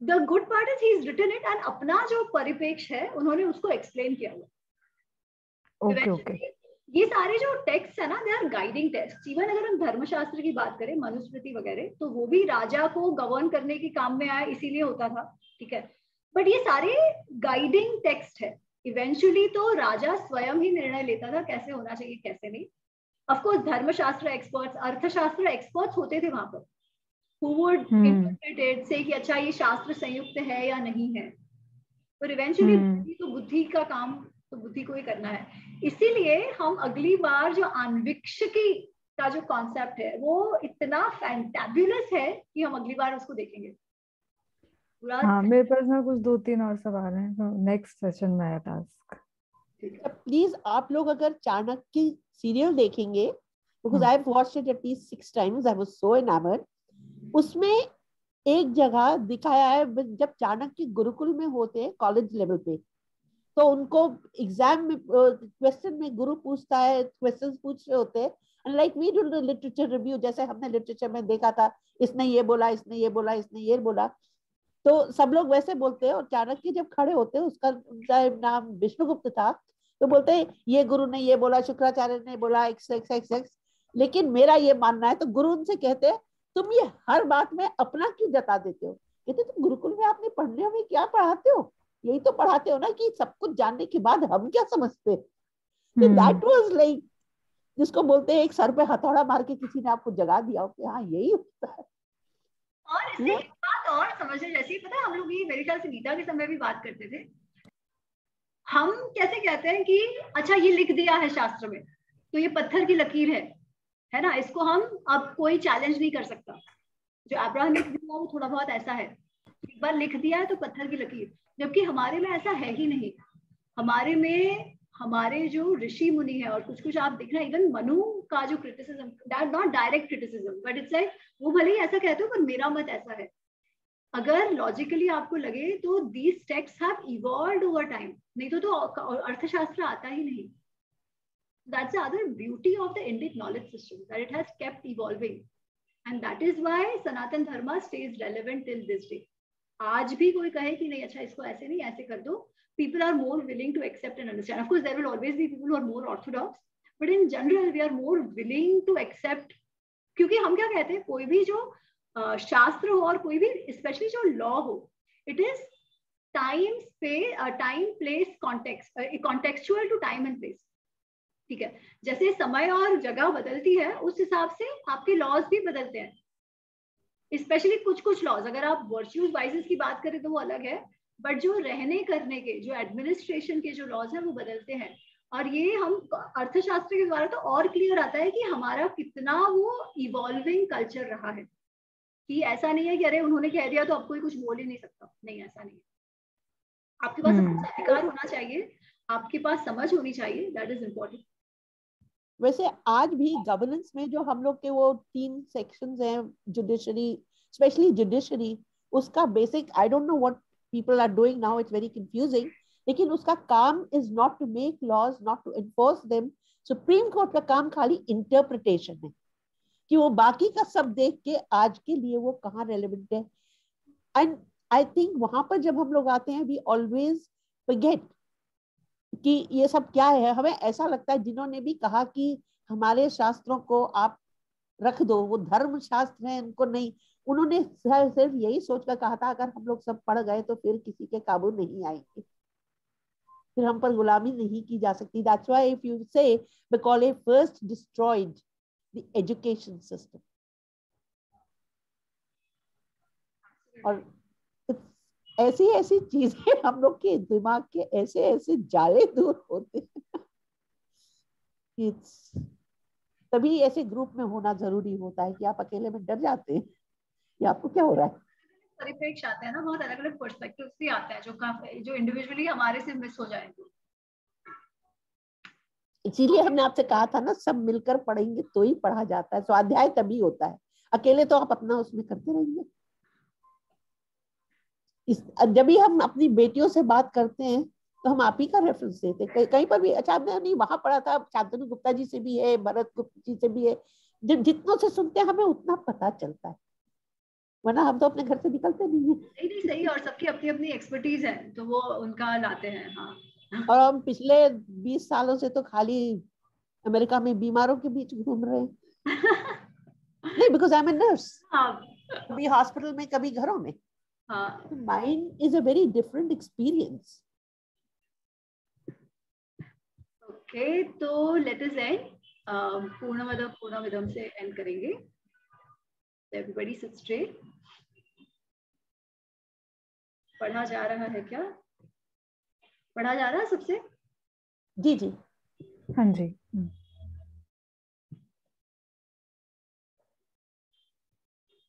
The good part is he's written it, and अपना जो परिप्रेक्ष्य है उन्होंने उसको एक्सप्लेन किया हुआ। ओके। ये सारे जो टेक्स्ट है ना, they are guiding text. Even अगर हम धर्मशास्त्र की बात करें, मनुस्मृति वगैरह, तो वो भी राजा को गवर्न करने के काम में आया, इसीलिए होता था, ठीक है? बट ये सारे गाइडिंग टेक्स्ट है। इवेंचुअली तो राजा स्वयं ही निर्णय लेता था कैसे होना चाहिए कैसे नहीं। ऑफकोर्स धर्मशास्त्र एक्सपर्ट्स, अर्थशास्त्र एक्सपर्ट्स होते थे वहां पर, who would interpret it, say कि अच्छा ये शास्त्र संयुक्त है या नहीं है, पर इवेंचुअली तो बुद्धि का काम तो बुद्धि को ही करना है। इसीलिए हम अगली बार जो अन्वीक्षिकी का जो कॉन्सेप्ट है वो इतना फैंटाबुलस है कि हम अगली बार उसको देखेंगे। हाँ, मेरे पास ना कुछ 2-3 और सवाल हैं, तो नेक्स्ट सेशन में आया टास्क। प्लीज आप लोग अगर चाणक्य सीरियल देखेंगे, because I've watched it at least 6 times, I was so enamored। उसमें एक जगह दिखाया है जब चाणक्य गुरुकुल में होते, कॉलेज लेवल पे, तो उनको एग्जाम में क्वेश्चन में गुरु पूछता है, क्वेश्चंस पूछ रहे होते हैं, and like we do literature review, जैसे हमने लिटरेचर में देखा था, इसने ये बोला, इसने ये बोला, इसने ये बोला, तो सब लोग वैसे बोलते हैं। और चाणक्य जब खड़े होते हैं, उसका नाम विष्णुगुप्त था, तो बोलते हैं ये गुरु ने ये बोला, शुक्राचार्य ने बोला, x, लेकिन मेरा ये मानना है। तो गुरु उनसे कहते हैं तुम ये हर बात में अपना क्यों जता देते हो, कहते तुम गुरुकुल में आपने पढ़ने में क्या पढ़ाते हो, यही तो पढ़ाते हो ना कि सब कुछ जानने के बाद हम क्या समझते। दैट वाज लाइक, जिसको बोलते हैं एक सर पे हथौड़ा मार के किसी ने आपको जगा दिया हो कि हाँ यही होता है। और इससे एक बात और समझने जैसी, पता है हम लोग ये मेरे ख्याल से गीता के समय भी बात करते थे, हम कैसे कहते हैं कि अच्छा ये लिख दिया है शास्त्र में तो ये पत्थर की लकीर है ना, इसको हम अब कोई चैलेंज नहीं कर सकता। जो अब्राहमिक व्यू है वो थोड़ा बहुत ऐसा है, एक बार लिख दिया है तो पत्थर की लकीर, जबकि हमारे में ऐसा है ही नहीं। हमारे में हमारे जो ऋषि मुनि है, और कुछ कुछ आप देखना इवन मनु का जो criticism, not direct criticism but it's like वो भले ही ऐसा कहते हो पर मेरा मत ऐसा है, अगर लॉजिकली आपको लगे तो these text have evolved over time, नहीं तो अर्थशास्त्र आता ही नहीं। That's the other beauty of the Indic knowledge system, that it has kept evolving, and that is why Sanatan Dharma stays relevant till this day. आज भी कोई कहे कि नहीं अच्छा इसको ऐसे नहीं ऐसे कर दो, people are more willing to accept and understand. Of course there will always be people who are more orthodox, but in general we are more willing to accept, क्योंकि हम क्या कहते हैं, कोई भी जो शास्त्र हो और कोई भी स्पेशली जो लॉ हो, it is time place context, contextual to time and place. ठीक है, जैसे समय और जगह बदलती है उस हिसाब से आपके लॉज भी बदलते हैं। स्पेशली कुछ कुछ लॉज, अगर आप वर्च्यूज वाइसेस की बात करें तो वो अलग है, बट जो रहने करने के, जो एडमिनिस्ट्रेशन के जो लॉज हैं वो बदलते हैं। और ये हम अर्थशास्त्र के द्वारा तो और क्लियर आता है कि हमारा कितना वो इवॉल्विंग कल्चर रहा है, कि ऐसा नहीं है कि अरे उन्होंने कह दिया तो अब कोई कुछ बोल ही नहीं सकता, नहीं ऐसा नहीं है। आपके पास अपना अधिकार होना चाहिए, आपके पास समझ होनी चाहिए, दैट इज इम्पोर्टेंट। वैसे आज भी गवर्नेंस में जो हम लोग के वो 3 सेक्शंस हैं, जुडिशरी, स्पेशली जुडिशरी, उसका basic I don't know what people are doing now, it's very confusing, लेकिन उसका काम is not to make laws, not to enforce them. Supreme court का काम खाली इंटरप्रिटेशन है, कि वो बाकी का सब देख के आज के लिए वो कहाँ रेलेवेंट है। एंड आई थिंक वहां पर जब हम लोग आते हैं, वी ऑलवेज फॉरगेट कि ये सब क्या है। हमें ऐसा लगता है जिन्होंने भी कहा कि हमारे शास्त्रों को आप रख दो, वो धर्म शास्त्र है, उनको नहीं, उन्होंने सिर्फ यही सोचकर कहा था अगर हम लोग सब पढ़ गए तो फिर किसी के काबू नहीं आएंगे, फिर हम पर गुलामी नहीं की जा सकती। दैट्स व्हाई इफ यू से Macaulay first destroyed the education system. और ऐसी ऐसी चीजें हम लोग के दिमाग के ऐसे ऐसे जाले दूर होते हैं। तभी ऐसे ग्रुप में होना जरूरी होता है कि आप अकेले में डर जाते हैं कि आपको क्या हो रहा है। परिप्रेक्ष्य आते हैं ना, बहुत अलग अलग पर्सपेक्टिव्स भी आते हैं जो काफी, जो इंडिविजुअली हमारे से मिस हो जाएंगे। इसीलिए हमने आपसे कहा था ना, सब मिलकर पढ़ेंगे तो ही पढ़ा जाता है, स्वाध्याय तभी होता है, अकेले तो आप अपना उसमें करते रहेंगे। जब भी हम अपनी बेटियों से बात करते हैं तो हम आप ही का रेफरेंस देते हैं, कहीं पर भी। अच्छा हमने नहीं वहां पढ़ा था, शांतनु गुप्ता जी से भी है, भरत गुप्ता जी से भी है, जितनों से सुनते हैं हमें उतना पता चलता है, वरना हम तो अपने घर से निकलते नहीं है। नहीं सही, और सबकी अपनी अपनी एक्सपर्टीज है तो वो उनका लाते हैं। हाँ, और हम पिछले 20 सालों से तो खाली अमेरिका में बीमारों के बीच घूम रहे हैं। नहीं, because I am a nurse, कभी हॉस्पिटल में कभी घरों में। Mind is a very different experience. Okay, तो लेट अस एंड, पूर्णमद पूर्णमिदं से एंड करेंगे। Everybody sit straight. पढ़ा जा रहा है क्या? पढ़ा जा रहा है सबसे? जी जी, हाँ जी।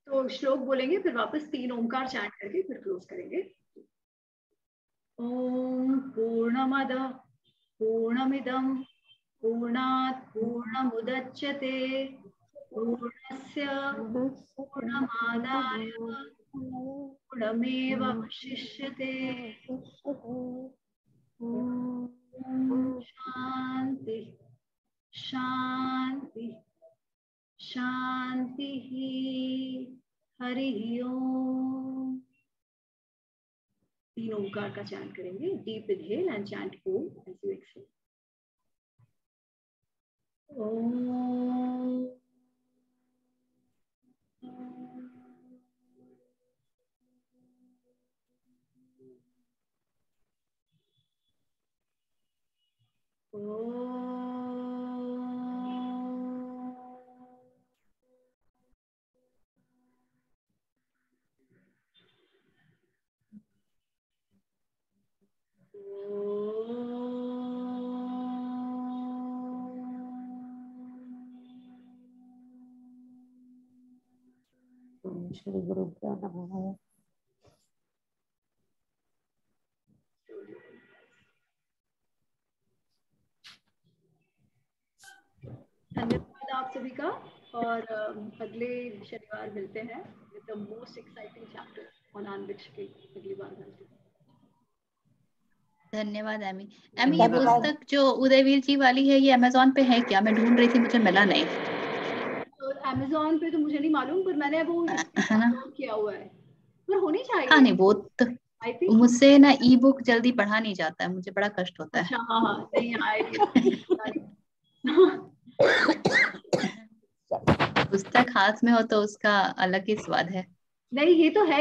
तो श्लोक बोलेंगे, फिर वापस 3 ओमकार चैंट करके फिर क्लोज करेंगे। ओम पूर्णमद पूर्णमिदं पूर्णात् पूर्णमुदच्यते पूर्णस्य पूर्णमादाय पूर्णमेवावशिष्यते। शांति शांति शांति। हरि ओम। 3 ओमकार का चैंट करेंगे। Deep inhale and chant Om as you exhale. ओम। श्री गुरुभ्यो नमः। धन्यवाद आप सभी का, और अगले शनिवार मिलते हैं with the most exciting chapter on आणविक की अगली बार मिलते हैं। धन्यवाद एमी। एमी, ये पुस्तक जो उदयवीर जी वाली है, ये अमेज़न पे है क्या? मैं ढूंढ रही थी, मुझे मिला नहीं। तो अमेज़न पे तो मुझे नहीं मालूम, पर मैंने वो डाउनलोड किया हुआ है, पर होनी चाहिए। हाँ, नहीं वो तो मुझसे ना ई बुक जल्दी पढ़ा नहीं जाता है, मुझे बड़ा कष्ट होता है। हाँ हाँ नहीं पुस्तक हाथ में हो तो उसका अलग ही स्वाद है। नहीं, ये तो है।